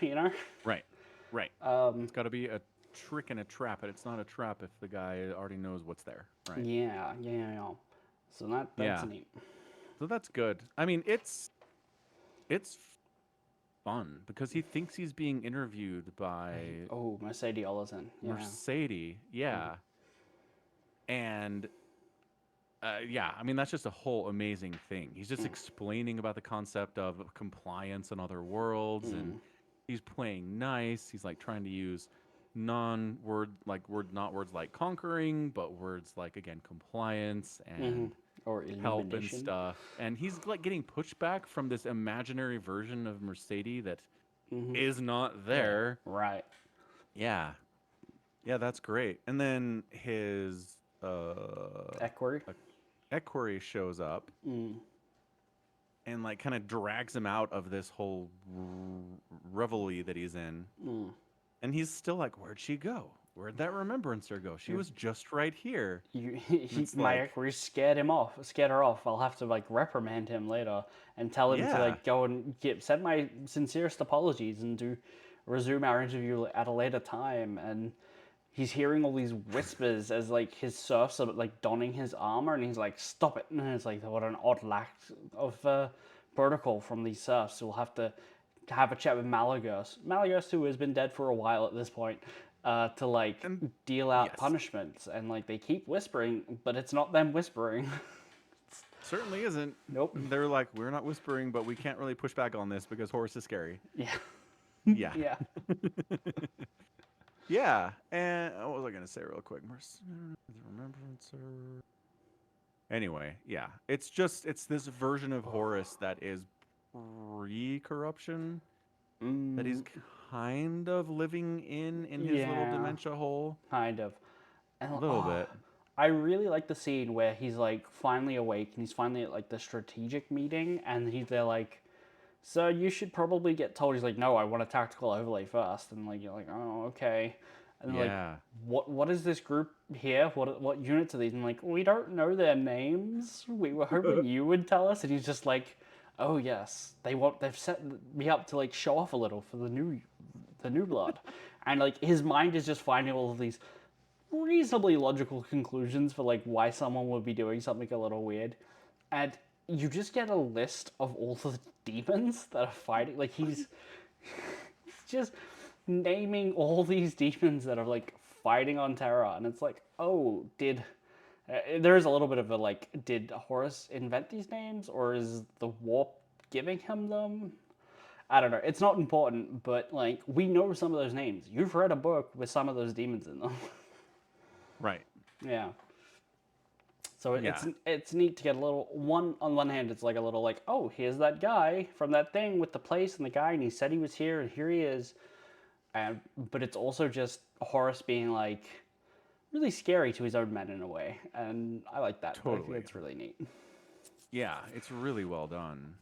Right. Right. It's got to be a trick and a trap, and it's not a trap if the guy already knows what's there. Right. Yeah. So that's Yeah. neat. So that's good. I mean, it's fun because he thinks he's being interviewed by Oh, Mercedes Olesen. Yeah. Mercedes. Yeah. And yeah, I mean, that's just a whole amazing thing. He's just explaining about the concept of compliance in other worlds, and he's playing nice. He's like trying to use non-word, not words like conquering, but words like, again, compliance and Or help and illumination. stuff. And he's like getting pushback from this imaginary version of Mercedes that is not there. Right. Yeah. Yeah, that's great. And then his Equerry. equerry shows up and like kind of drags him out of this whole reveille that he's in. And he's still like, where'd she go? Where'd that remembrancer go? She was just right here. My equerry scared her off. I'll have to like reprimand him later and tell him to Yeah. like go and send my sincerest apologies and resume our interview at a later time. And he's hearing all these whispers as like his serfs are like donning his armor, and he's like, "Stop it!" And it's like, what an odd lack of protocol from these serfs. We'll have to have a chat with Malagos, who has been dead for a while at this point, to like deal out yes. punishments. And like they keep whispering, but it's not them whispering. Certainly isn't. Nope. They're like, we're not whispering, but we can't really push back on this because Horus is scary. Yeah. Yeah. Yeah. Yeah. And what was I gonna say real quick? Remembrancer. Anyway, yeah. It's this version of Horus that is pre-corruption that he's Mm, kind of living in his little yeah, dementia hole. kind of. And A little bit. I really like the scene where he's like finally awake and he's finally at like the strategic meeting and they're like, so you should probably get told. He's like, no, I want a tactical overlay first. And like you're like, oh, okay. And they're like, Yeah. what is this group here? What units are these? And like, we don't know their names. We were hoping you would tell us. And he's just like, oh yes, they've set me up to like show off a little for the new blood. And like his mind is just finding all of these reasonably logical conclusions for like why someone would be doing something a little weird. And you just get a list of all the demons that are fighting. Like he's just naming all these demons that are like fighting on Terra, and it's like, oh, there is a little bit of a like, did Horus invent these names, or is the warp giving him them? I don't know. It's not important, but like we know some of those names. You've read a book with some of those demons in them. Right. Yeah. So Yeah. it's neat to get a little one on one hand. It's like a little like, oh, here's that guy from that thing with the place and the guy, and he said he was here, and here he is. And but it's also just Horace being like really scary to his own men in a way, and I like that. I think Totally. it's really neat. Yeah, it's really well done.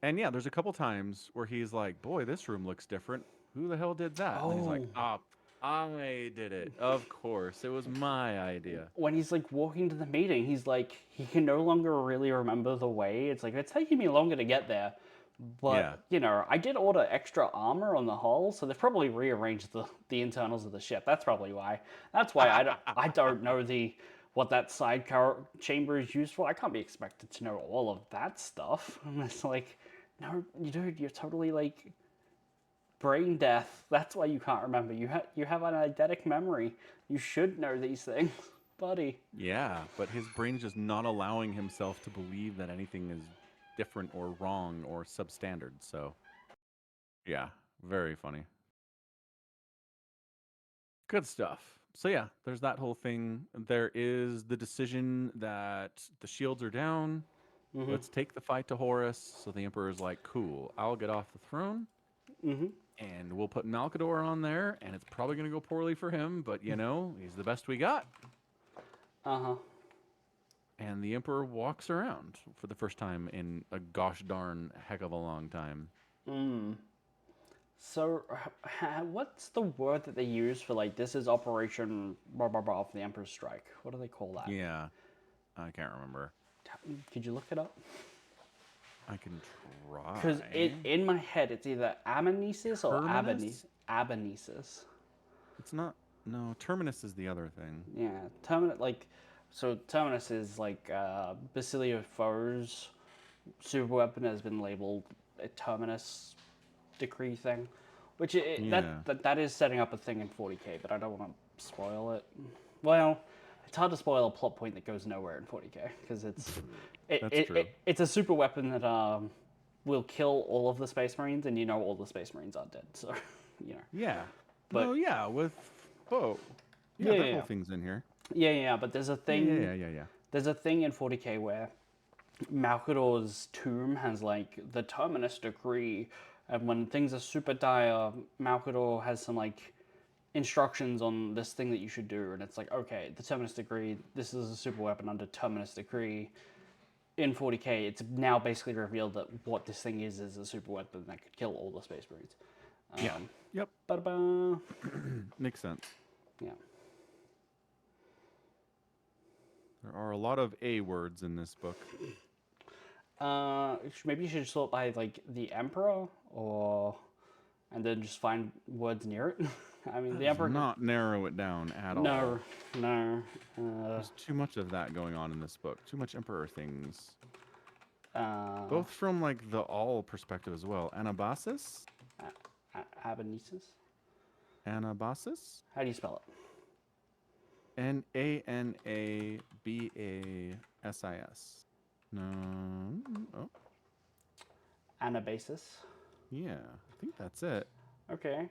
And yeah, there's a couple times where he's like, "Boy, this room looks different. Who the hell did that?" And then he's like, Oh, "Ah, I did it. Of course, it was my idea." when he's like walking to the meeting, he's like he can no longer really remember the way. It's like it's taking me longer to get there. Yeah, But you know, I did order extra armor on the hull, so they've probably rearranged the internals of the ship. That's probably why. That's why I don't know what that sidecar chamber is used for. I can't be expected to know all of that stuff. And it's like, no, dude, you're totally like brain death. That's why you can't remember. You have an eidetic memory. You should know these things, buddy. yeah. But his brain's just not allowing himself to believe that anything is different or wrong or substandard. So yeah, very funny. Good stuff. So yeah, there's that whole thing. There is the decision that the shields are down. Mhm. Let's take the fight to Horus. So the Emperor's like, cool, I'll get off the throne Mhm. and we'll put Malkador on there, and it's probably going to go poorly for him, but you know, he's the best we got. Uh huh. And the Emperor walks around for the first time in a gosh darn heck of a long time. Mm. So, what's the word that they use for like this is Operation blah blah blah for the Emperor's Strike? What do they call that? Yeah, I can't remember. Could you look it up? I can Because try. in my head it's either amnesis or Terminus? Abanesis. It's not. No, Terminus is the other thing. Yeah, Terminus like so Terminus is like Basilia Foe's super weapon has been labeled a Terminus decree thing, which Yeah. that is setting up a thing in 40k, but I don't want to spoil it. Well, it's hard to spoil a plot point that goes nowhere in 40k because That's true. it's a super weapon that will kill all of the Space Marines, and you know all the Space Marines are dead. So, you know, Yeah. but No, yeah, with oh. Yeah, yeah, that yeah, whole yeah, thing's in here. yeah. But Yeah, yeah, yeah, yeah, yeah. there's a thing in 40k where Malkador's tomb has like the Terminus decree, and when things are super dire, Malkador has some like instructions on this thing that you should do, and it's like, okay, the Terminus decree, this is a super weapon under Terminus decree. In 40k, it's now basically revealed that what this thing is a super weapon that could kill all the Space Marines. Yeah. Yep. Ba-da-ba. Makes sense. Yeah. There are a lot of A words in this book. Maybe you should sort by like the Emperor, or and then just find words near it. I mean, the Does Emperor. not narrow it down at all. No, no. There's too much of that going on in this book. Too much Emperor things. Uh, Both from like the all perspective as well. Anabasis? Abanesis. Anabasis? How do you spell it? Anabassis. No. Oh, Anabasis. yeah. I think that's it. Okay.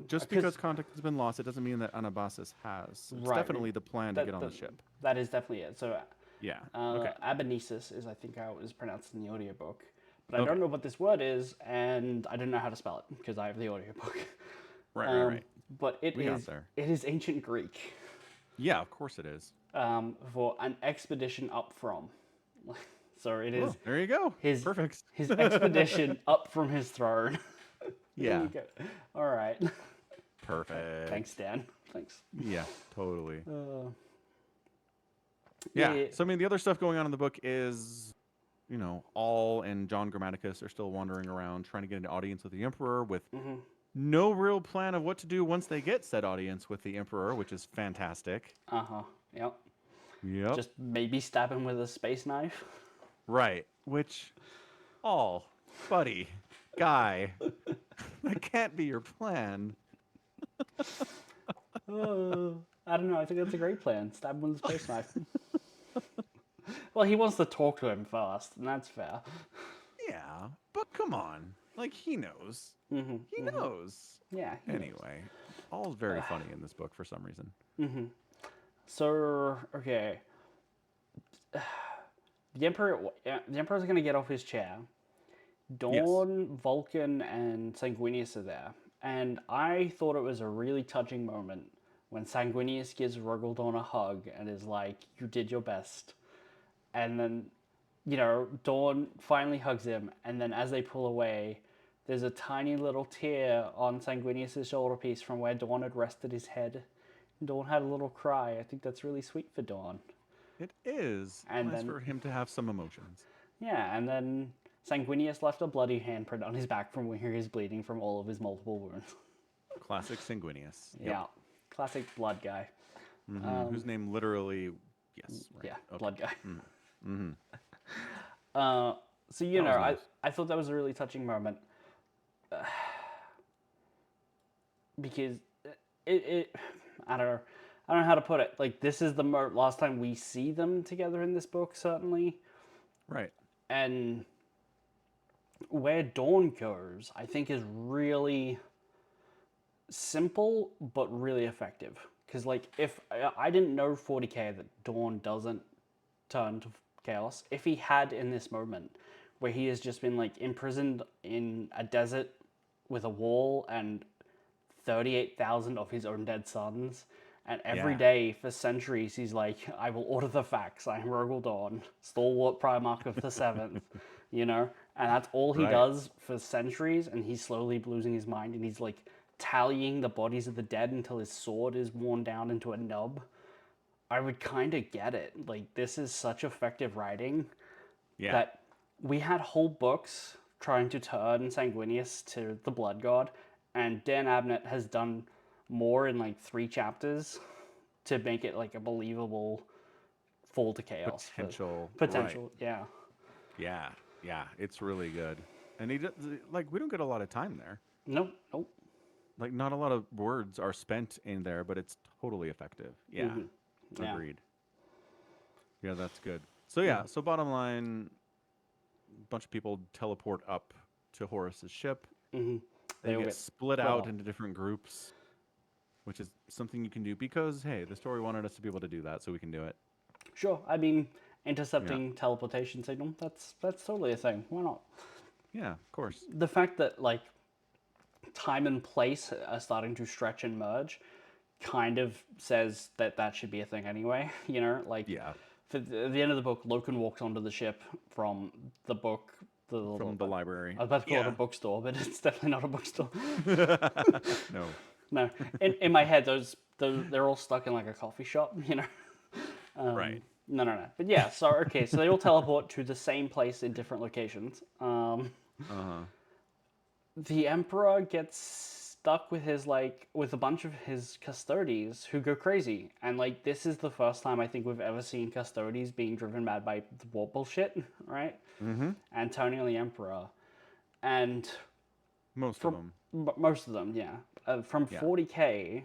Just because contact has been lost, it doesn't mean that Anabasis has. So it's right, definitely the plan to get on the ship. that is definitely it. So, Yeah. Okay. Abanesis is, I think, how it was pronounced in the audiobook. But I Okay. don't know what this word is, and I don't know how to spell it because I have the audiobook. Right. But We got there. it is ancient Greek Yeah, of course it is. for an expedition up from. So it is Oh, there you go. his Perfect. his expedition up from his throne. There Yeah. you go. All right. Perfect. Thanks, Dan. Thanks. Yeah, totally. Yeah. So I mean, the other stuff going on in the book is, All and John Grammaticus are still wandering around trying to get an audience with the Emperor with no real plan of what to do once they get said audience with the Emperor, which is fantastic. Yep. Yep. Just maybe stab him with a space knife. Right. Which, buddy, guy, that can't be your plan. I don't know. I think that's a great plan. Stab him with a space knife. Well, he wants to talk to him first, and that's fair. Yeah, but come on. Like, he knows. He knows. Yeah. Anyway, All's very funny in this book for some reason. So, okay. The Emperor's going to get off his chair. Dawn, Vulcan, and Sanguinius are there. And I thought it was a really touching moment when Sanguinius gives Rogaldon a hug and is like, "You did your best." And then, Dawn finally hugs him, and then as they pull away, there's a tiny little tear on Sanguinius' shoulder piece from where Dawn had rested his head. Dawn had a little cry. I think that's really sweet for Dawn. It is. And nice then, for him to have some emotions. yeah, and then Sanguinius left a bloody handprint on his back from where he is bleeding from all of his multiple wounds. Classic Sanguinius. Yep. Yeah, classic blood guy. Whose name literally, yes. Right. Yeah, Okay. blood guy. Mm-hmm. So nice. I thought that was a really touching moment because it I don't know how to put it. Like, this is the last time we see them together in this book, certainly. Right. And where Dawn goes, I think, is really simple but really effective. Because, like, if I didn't know 40k that Dawn doesn't turn to chaos, if he had in this moment where he has just been, like, imprisoned in a desert with a wall and 38,000 of his own dead sons, and every day for centuries he's like, "I will order the facts. I am Rogaldon, stalwart Primarch of the Seventh," and that's all he does for centuries, and he's slowly losing his mind, and he's like tallying the bodies of the dead until his sword is worn down into a nub. I would kind of get it. Like, this is such effective writing that we had whole books trying to turn Sanguinius to the Blood God, and Dan Abnett has done more in like 3 chapters to make it like a believable fall to chaos. Potential. Yeah. Yeah. It's really good. And we don't get a lot of time there. Nope. Like, not a lot of words are spent in there, but it's totally effective. Yeah. Yeah. Agreed. Yeah, that's good. So, so bottom line, a bunch of people teleport up to Horus's ship. They get split out into different groups, which is something you can do because, hey, the story wanted us to be able to do that, so we can do it. Sure. I mean, intercepting teleportation signal, that's totally a thing. Why not? Yeah, of course. The fact that, like, time and place are starting to stretch and merge kind of says that should be a thing anyway. For the end of the book, Loken walks onto the ship from the book. From the library. I was about to call it a bookstore, but it's definitely not a bookstore. No. In my head, those they're all stuck in like a coffee shop, Right. No. But yeah, so they all teleport to the same place in different locations. The Emperor gets stuck with with a bunch of his custodes who go crazy, and like, this is the first time I think we've ever seen custodes being driven mad by the war bullshit, right? And turning on the Emperor, and most of them, yeah. From 40k,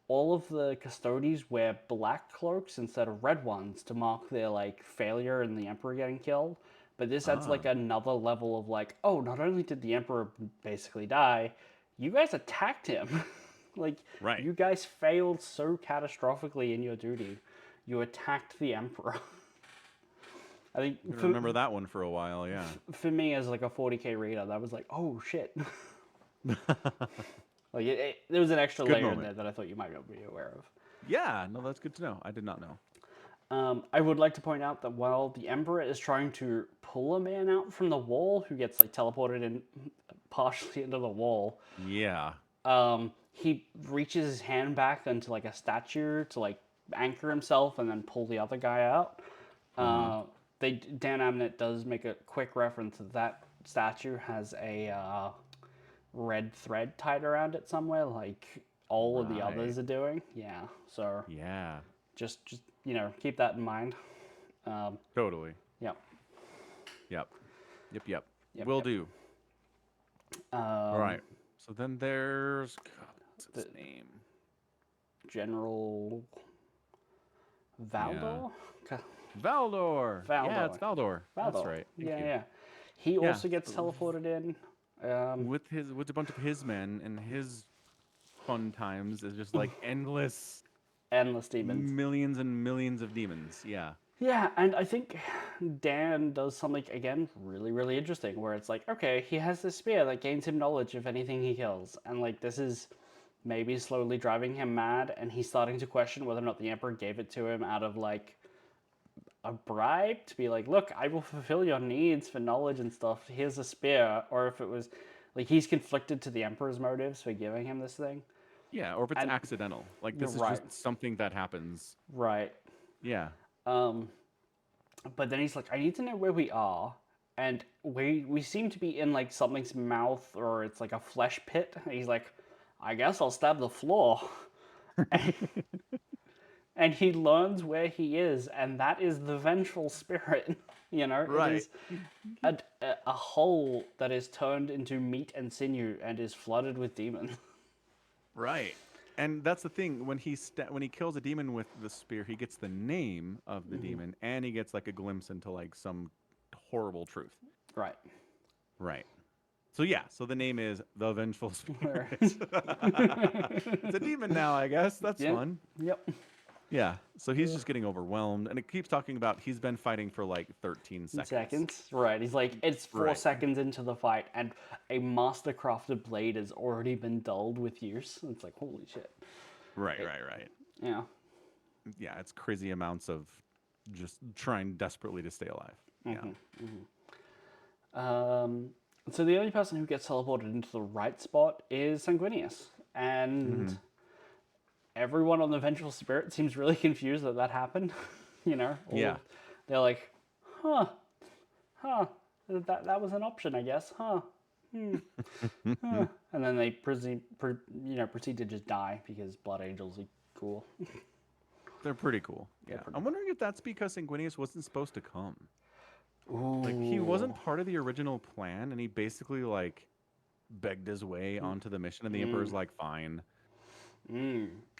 all of the custodes wear black cloaks instead of red ones to mark their like failure in the Emperor getting killed. But this adds Ah, like another level of like, oh, not only did the Emperor basically die, you guys attacked him. Like, right. you guys failed so catastrophically in your duty. You attacked the Emperor. I think I'm gonna remember that one for a while. Yeah. for me as like a 40K reader, that was like, oh shit. Like there was an extra Good layer in moment. there that I thought you might not be aware of. Yeah. No, that's good to know. I did not know. I would like to point out that while the Emperor is trying to pull a man out from the wall who gets like teleported in partially into the wall, Yeah. he reaches his hand back into like a statue to like anchor himself and then pull the other guy out. Uh huh. Dan Abnett does make a quick reference that that statue has a red thread tied around it somewhere, like all of the Right. others are doing. Yeah, so Yeah. just keep that in mind. Um, Totally. yep, Yep. Yep. Yep. yep, Will yep. do. All Um, right. So then there's God, what's the his name? General Yeah. Valdor, Valdor. Yeah, it's Valdor, Valdor. That's Valdor. right. Thank Yeah, you. yeah. He Yeah. also gets teleported in. With a bunch of his men and his fun times is just like endless Endless demons. millions and millions of demons. Yeah. Yeah, and I think Dan does something again really, really interesting where it's like, okay, he has this spear that gains him knowledge of anything he kills, and like this is maybe slowly driving him mad, and he's starting to question whether or not the Emperor gave it to him out of like a bribe to be like, look, I will fulfill your needs for knowledge and stuff. Here's a spear, or if it was like he's conflicted to the Emperor's motives for giving him this thing. Yeah, or if it's And accidental. Like you're this is right, just something that happens. right. Yeah. Um, but then he's like, I need to know where we are. And we seem to be in like something's mouth or it's like a flesh pit. And he's like, I guess I'll stab the floor. And he learns where he is, and that is the vengeful spirit. It Right. is a hole that is turned into meat and sinew and is flooded with demons. Right. And that's the thing when when he kills a demon with the spear, he gets the name of the demon and he gets like a glimpse into like some horrible truth. Right. Right. So yeah, so the name is the Vengeful Where- Spirit. It's a demon now, I guess. That's yeah. fun. Yep. Yeah. So he's just getting overwhelmed and it keeps talking about he's been fighting for like 13 seconds. Seconds. Right. He's like, it's 4 seconds Right. into the fight, and a master-crafted blade has already been dulled with use. It's like, holy shit. Right, right, right. Yeah. Yeah, it's crazy amounts of just trying desperately to stay alive. Yeah. Um, so the only person who gets teleported into the right spot is Sanguinius, and everyone on the Vengeful Spirit seems really confused that that happened. Yeah. They're like, huh, huh, that was an option, I guess, huh. And then they proceed to just die because Blood Angels are cool. They're pretty cool. Yeah. pretty I'm wondering if that's because Sanguinius wasn't supposed to come. Ooh. Like he wasn't part of the original plan and he basically like begged his way onto the mission and the Emperor's like, fine.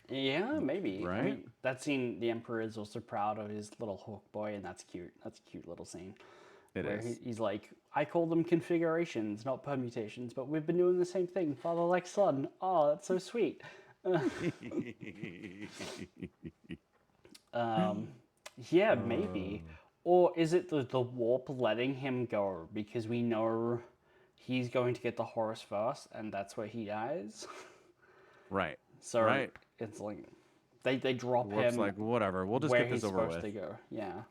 Yeah, maybe. I Right? mean, that scene, the Emperor is also proud of his little Hawk boy, and that's cute. That's a cute little scene. It Where is. he's like, I call them configurations, not permutations, but we've been doing the same thing, father like son. Oh, that's so sweet. Yeah, maybe. Or is it the warp letting him go because we know he's going to get the Horus first, and that's where he dies? Right. So Right. it's like they drop Warp's him like, whatever, we'll just where get this he's over supposed with. to go. Yeah,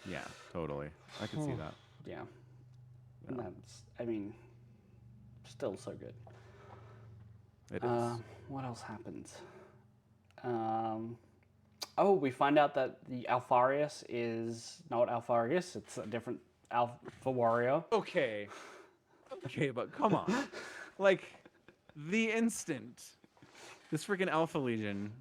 Yeah, totally. I can see that. yeah. And that's, I mean, still so good. It is. What else happens? Oh, we find out that the Alpharius is not Alpharius. It's a different Alpha warrior. Okay. Okay, but come on. Like, the instant this freaking Alpha Legion,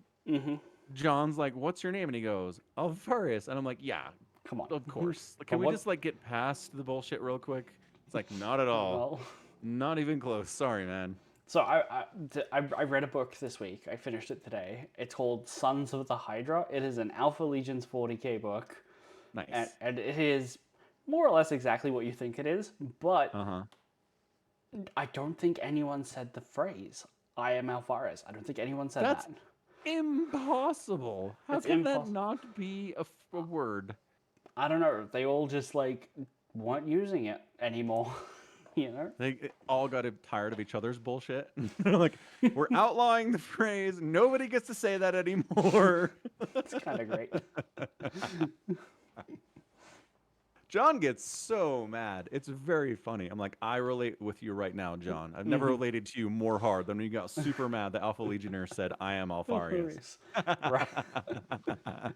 John's like, what's your name? And he goes, Alpharius. And I'm like, yeah, Come on. of course. Like, But can we what- just, like, get past the bullshit real quick? It's like, not at all. Well, Not even close. Sorry, man. so I read a book this week. I finished it today. It's called Sons of the Hydra. It is an Alpha Legion's 40K book. Nice. And it is more or less exactly what you think it is, but Uh-huh. I don't think anyone said the phrase, I am Alvarez. I don't think anyone said That's that. impossible. How It's can that impossible. not be a word? I don't know. They all just like weren't using it anymore. you know? They all got tired of each other's bullshit. They're like, we're outlawing the phrase. Nobody gets to say that anymore. It's kind of great. John gets so mad. It's very funny. I'm like, I relate with you right now, John. I've never related to you more hard than when you got super mad that Alpha Legionnaire said, I am Alfarius. Horus. Right.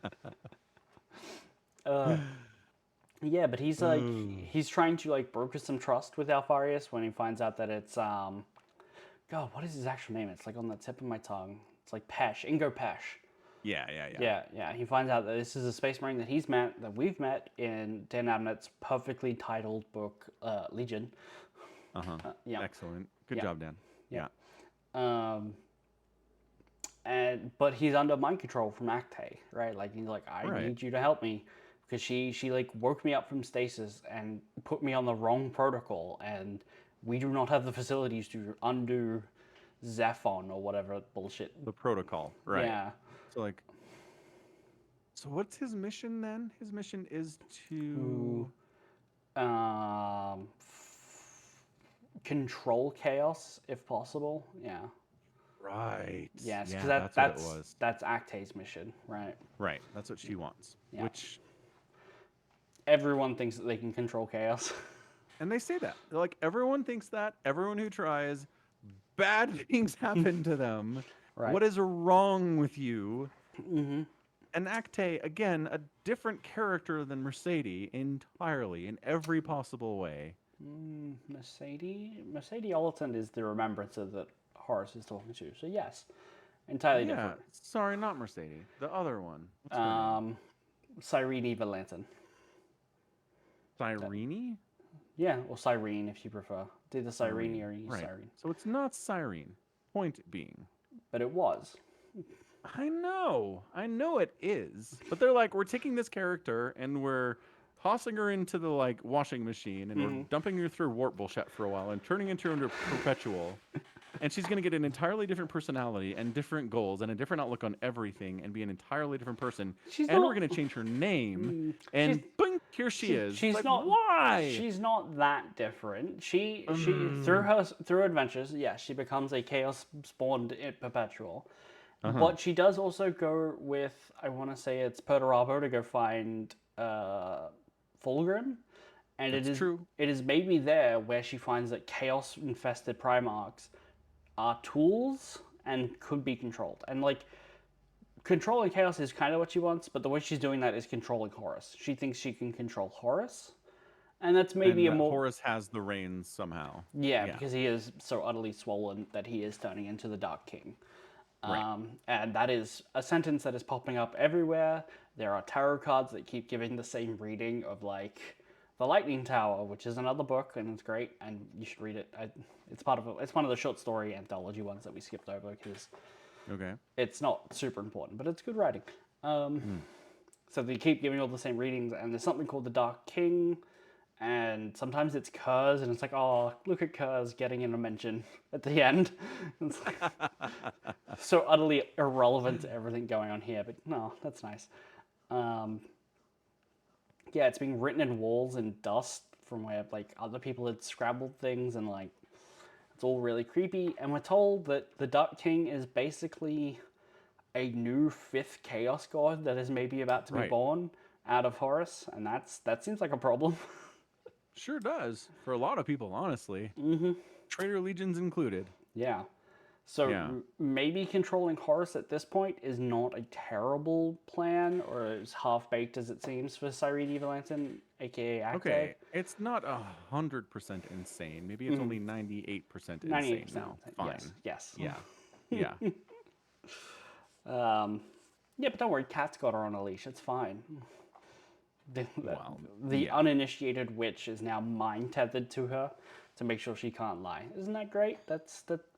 Uh, yeah, but he's like Ooh. he's trying to like broker some trust with Alfarius when he finds out that it's God, what is his actual name? It's like on the tip of my tongue. It's like Pesh, Ingo Pesh. Yeah, yeah, yeah. Yeah. He finds out that this is a space marine that we've met in Dan Abnett's perfectly titled book, Legion. Uh-huh. Yeah, Excellent. Good yeah, job, Dan. yeah. Yeah. Um, but he's under mind control from Acte, right? Like he's like, I Right. need you to help me because she like woke me up from stasis and put me on the wrong protocol, and we do not have the facilities to undo Zephon or whatever bullshit. The protocol. Right. Yeah. So like, so what's his mission then? His mission is To to um, control chaos if possible. Yeah. Right. Yes, because Yeah, that's what it was. that's Acte's mission, right? Right. That's what she wants. Yeah. Which Everyone thinks that they can control chaos. and they say that. They're like everyone thinks that. Everyone who tries, bad things happen to them. Right. What is wrong with you? Mm-hmm. And Acte, again, a different character than Mercedes entirely in every possible way. Mercedes Olitant is the remembrancer that Horus is talking to. So yes, entirely Yeah, different. sorry, not Mercedes. The other one. What's her name? Cyrene Valentin. Cyrene? Yeah, or Cyrene if you prefer. Did the Cyrene Cyrene. or use Right. Cyrene? So it's not Cyrene. Point being. But it was. I know. I know it is. But they're like, we're taking this character and we're tossing her into the like washing machine and we're dumping her through warp bullshit for a while and turning her into perpetual. And she's going to get an entirely different personality and different goals and a different outlook on everything and be an entirely different person. She's And not. we're going to change her name. And She's boing, here she is. she's Like, not. why? She's not that different. She through her adventures, yes, she becomes a chaos spawned perpetual. Uh-huh. But she does also go with, I want to say it's Perturabo to go find Fulgrim, and That's true. it is maybe there where she finds that chaos infested Primarchs are tools and could be controlled. And like controlling chaos is kind of what she wants, but the way she's doing that is controlling Horus. She thinks she can control Horus, and that's maybe And a that more Horus has the reins somehow. yeah, Yeah. because he is so utterly swollen that he is turning into the Dark King. Right. And that is a sentence that is popping up everywhere. There are tarot cards that keep giving the same reading of like the Lightning Tower, which is another book and it's great and you should read it. It's it's one of the short story anthology ones that we skipped over because Okay. it's not super important, but it's good writing. So they keep giving all the same readings, and there's something called the Dark King, and sometimes it's Kurz, and it's like, oh, look at Kurz getting in a mention at the end. It's like, so utterly irrelevant to everything going on here, but no, that's nice. Yeah, it's being written in walls and dust from where like other people had scrabbled things, and like it's all really creepy. And we're told that the Dark King is basically a new fifth Chaos God that is maybe about to be Right. born out of Horus, and that seems like a problem. Sure does. For a lot of people, honestly. Mm-hmm. Traitor Legions included. Yeah. So Yeah. maybe controlling Horus at this point is not a terrible plan, or as half baked as it seems for Cyrene Valentin, aka Acte. Okay. It's not 100% insane. Maybe it's only 98% insane 98%. now. Fine. Yes. Yeah. Yeah. Yeah, but don't worry, Cat's got her on a leash. It's fine. Well, The yeah. uninitiated witch is now mind tethered to her to make sure she can't lie. Isn't that great?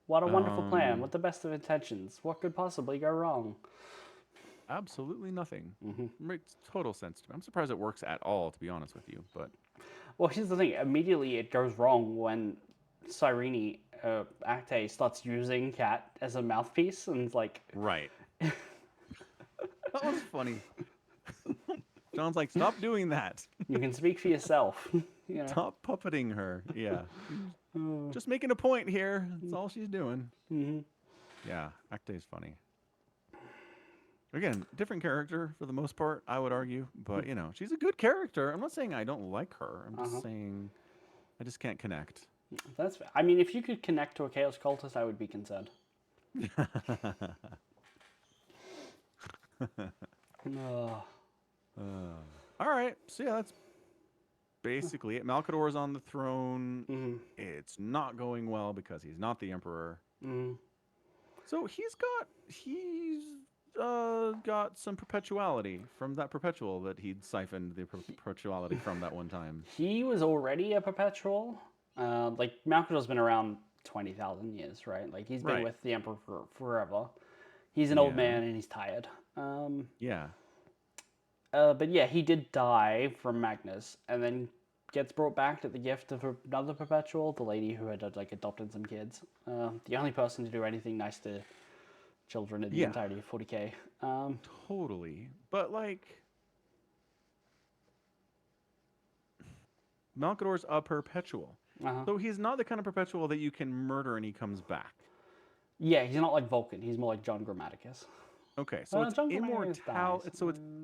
What a wonderful plan. With the best of intentions. What could possibly go wrong? Absolutely nothing. Makes total sense to me. I'm surprised it works at all, to be honest with you. But Well, here's the thing. Immediately, it goes wrong when Cyrene, Acte, starts using Cat as a mouthpiece, and it's like, Right. That was funny. John's like, stop doing that. you can speak for yourself. Stop puppeting her. Yeah. Oh. Just making a point here. That's all she's doing. Mm-hmm. Yeah, Acte's funny. Again, different character for the most part, I would argue. But, she's a good character. I'm not saying I don't like her. I'm just saying I just can't connect. That's. I mean, if you could connect to a chaos cultist, I would be concerned. All right. So, yeah, that's basically it. Malkador's on the throne. It's not going well because he's not the emperor. So he's got some perpetuality from that perpetual that he'd siphoned the perpetuality from that one time. He was already a perpetual. Like Malkador's been around 20,000 years, right? Like he's been with the emperor for forever. He's an old man and he's tired. Yeah. But yeah, he did die from Magnus, and then gets brought back at the gift of another perpetual, the lady who had like adopted some kids. The only person to do anything nice to children in the entirety of 40k. Totally. But like, Malkador's a perpetual. So he's not the kind of perpetual that you can murder and he comes back. Yeah, he's not like Vulcan. He's more like John Grammaticus. Okay, so it's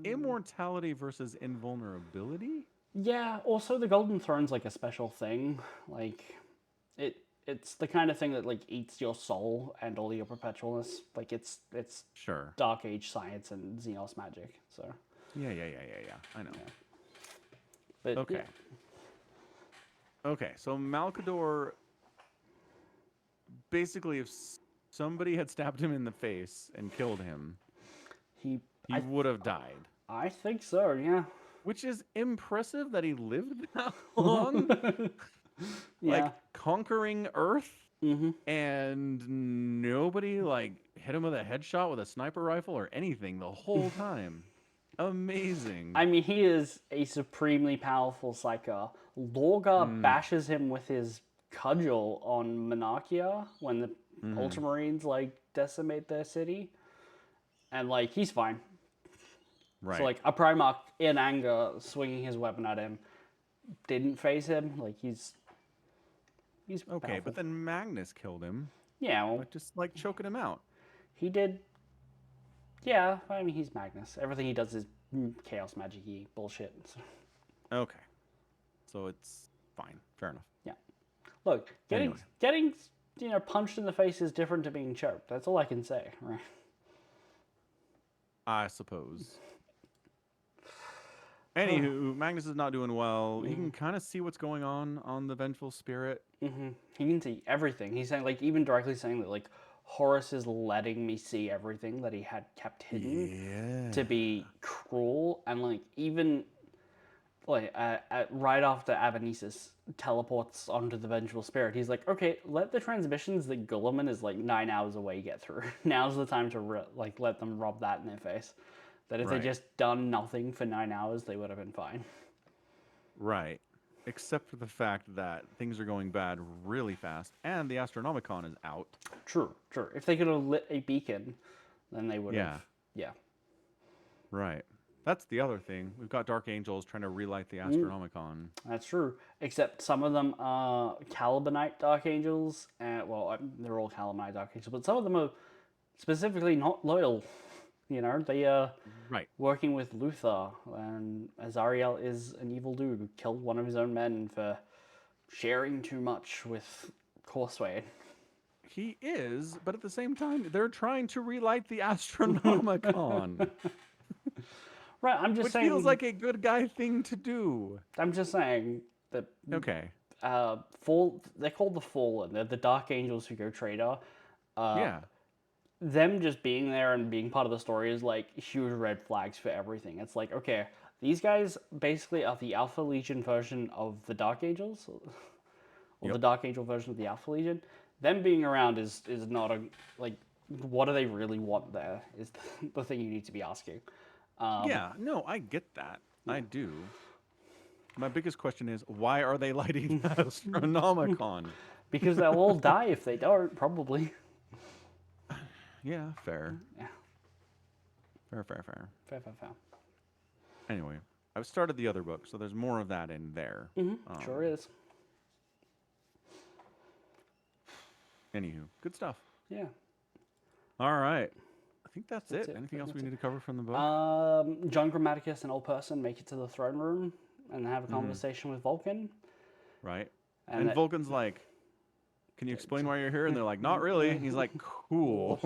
immortality versus invulnerability? Yeah, also the Golden Throne's like a special thing. Like it's the kind of thing that like eats your soul and all your perpetualness. Like it's sure Dark Age science and Xenos magic. So yeah. I know. Yeah. But okay. Yeah. Okay, so Malkador, basically, if somebody had stabbed him in the face and killed him, he would have died. I think so, yeah. Which is impressive that he lived that long. Like conquering Earth, and nobody like hit him with a headshot with a sniper rifle or anything the whole time. Amazing. I mean, he is a supremely powerful psyker. Lorgar bashes him with his cudgel on Monarchia when the Ultramarines like decimate their city, and like he's fine. Right. So like a Primarch in anger swinging his weapon at him didn't phase him. Like he's okay. Powerful. But then Magnus killed him. Yeah, well, just like choking him out. He did. Yeah, I mean he's Magnus. Everything he does is chaos magic-y bullshit. So. Okay, so it's fine. Fair enough. Yeah. Look, getting punched in the face is different to being choked. That's all I can say, right? I suppose. Anywho, Magnus is not doing well. He can kind of see what's going on the Vengeful Spirit. He can see everything. He's saying, like, even directly saying that, like, Horus is letting me see everything that he had kept hidden to be cruel. And, like, even, like, right after Avenesis teleports onto the Vengeful Spirit, he's like, okay, let the transmissions that Gulliman is, like, 9 hours away get through. Now's the time to, let them rob that in their face. That if they just done nothing for 9 hours, they would have been fine. Right. Except for the fact that things are going bad really fast, and the Astronomicon is out. True. If they could have lit a beacon, then they would have. Yeah. Right. That's the other thing. We've got Dark Angels trying to relight the Astronomicon. That's true. Except some of them are Calibanite Dark Angels. Well, they're all Calibanite Dark Angels, but some of them are specifically not loyal. You know, they are working with Luthor, and Azariel is an evil dude who killed one of his own men for sharing too much with Courseway. He is, but at the same time, they're trying to relight the Astronomicon. Right, I'm just saying. Which feels like a good guy thing to do. I'm just saying that. Okay. They're called the Fallen. They're the Dark Angels who go traitor. Them just being there and being part of the story is like huge red flags for everything. It's like, okay, these guys basically are the Alpha Legion version of the Dark Angels, or the Dark Angel version of the Alpha Legion. Them being around is not what do they really want there is the thing you need to be asking. No, I get that. I do. My biggest question is, why are they lighting that Astronomicon? Because they'll all die if they don't, probably. Yeah, fair. Yeah, Fair. fair, fair, fair. Anyway, I've started the other book, so there's more of that in there. Sure is. Anywho, good stuff. Yeah. All right. I think that's it. it. Anything else That's we need to cover from the book? John Grammaticus, an old person, make it to the throne room and have a conversation with Vulcan. Right. And And that- Vulcan's like, can you explain why you're here? And they're like, not really. And he's like, cool.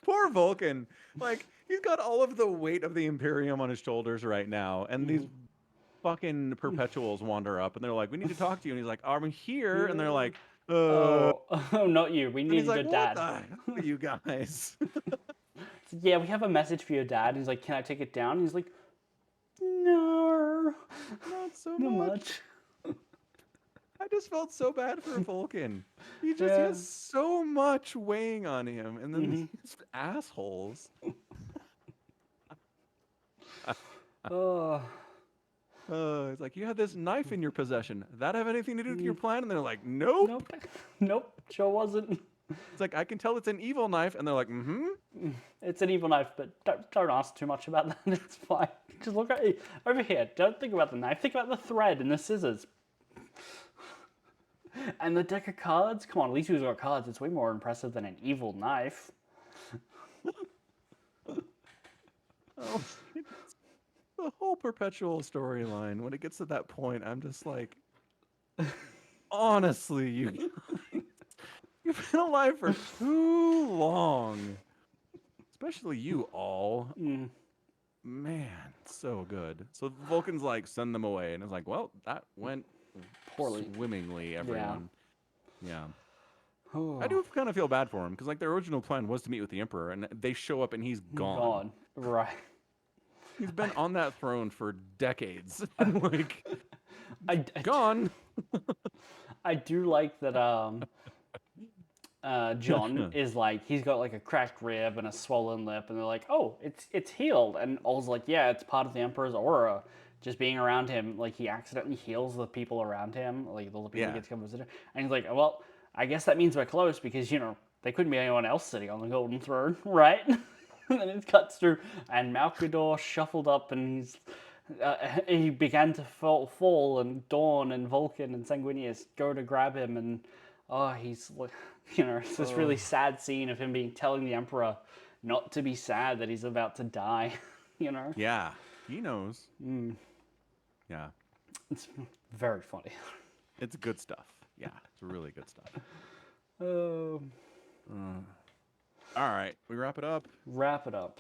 Poor Vulcan. Like, he's got all of the weight of the Imperium on his shoulders right now. And these fucking perpetuals wander up and they're like, we need to talk to you. And he's like, I'm here. And they're like, oh, not you. We and need he's like, your what dad. the hell are you guys? Yeah, we have a message for your dad. And he's like, can I take it down? And he's like, no, Not so not much. much. I just felt so bad for Vulcan. He just he Yeah. has so much weighing on him. And then these assholes. Oh, It's like, you had this knife in your possession. That have anything to do with your plan? And they're like, nope. nope. Nope, sure wasn't. It's like, I can tell it's an evil knife. And they're like, mm-hmm. It's an evil knife, but don't ask too much about that. It's fine. Just look at it over here. Don't think about the knife. Think about the thread and the scissors. And the deck of cards. Come on, at least we've got cards. It's way more impressive than an evil knife. Oh, the whole perpetual storyline, when it gets to that point, I'm just like, honestly, you've been alive for too long. Especially you all. Man, so good. So Vulcan's like, send them away. And it's like, well, that went Poorly. swimmingly, everyone. Yeah. Oh, I do kind of feel bad for him, because like their original plan was to meet with the Emperor, and they show up and he's gone. gone. Right. He's been on that throne for decades. Like, gone. I do like that John is like, he's got like a cracked rib and a swollen lip, and they're like, oh, it's healed. And Ol's like, yeah, it's part of the Emperor's aura. Just being around him, like, he accidentally heals the people around him, like all the people he gets to come visit him. And he's like, well, I guess that means we're close, because, you know, there couldn't be anyone else sitting on the golden throne, right? And then it cuts through, and Malkador shuffled up, and he began to fall, and Dawn and Vulcan and Sanguinius go to grab him, and he's like, you know, it's this really sad scene of him telling the Emperor not to be sad that he's about to die, you know? Yeah, he knows. Yeah, It's very funny. it's good stuff. Yeah, it's really good stuff. All right, we wrap it up. Wrap it up.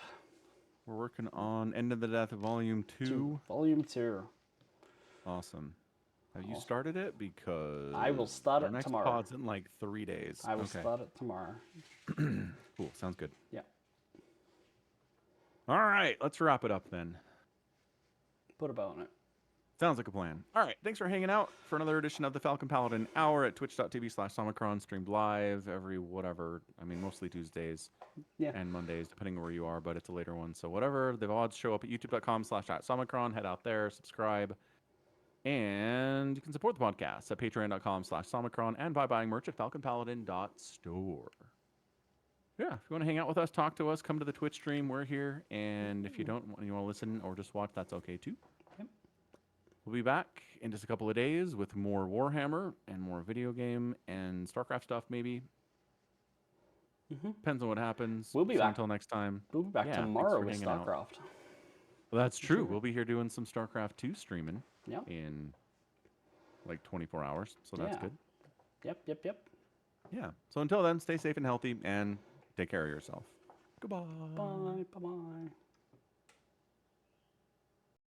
We're working on End of the Death Volume 2. Volume 2. Awesome. Have you started it? Because I will start our it next tomorrow. pod's in like 3 days. I will Okay. start it tomorrow. Cool. Sounds good. Yeah. All right, let's wrap it up then. Put a bow on it. Sounds like a plan. All right, thanks for hanging out for another edition of the Falcon Paladin Hour at twitch.tv/Somicron, streamed live every whatever. I mean, mostly Tuesdays and Mondays, depending on where you are, but it's a later one. So whatever, the VODs show up at youtube.com/@Somicron. Head out there, subscribe. And you can support the podcast at patreon.com/Somicron and by buying merch at falconpaladin.store. Yeah, if you want to hang out with us, talk to us, come to the Twitch stream, we're here. And if you don't, you want to listen or just watch, that's okay too. Yep. We'll be back in just a couple of days with more Warhammer and more video game and StarCraft stuff, maybe. Depends on what happens. We'll be So back. until next time. We'll be back Yeah, tomorrow thanks with for hanging out. StarCraft. Well, that's true. We'll be here doing some StarCraft 2 streaming Yeah. in like 24 hours. So that's Yeah. good. Yep. Yeah. So until then, stay safe and healthy and take care of yourself. Goodbye. Bye. Bye-bye.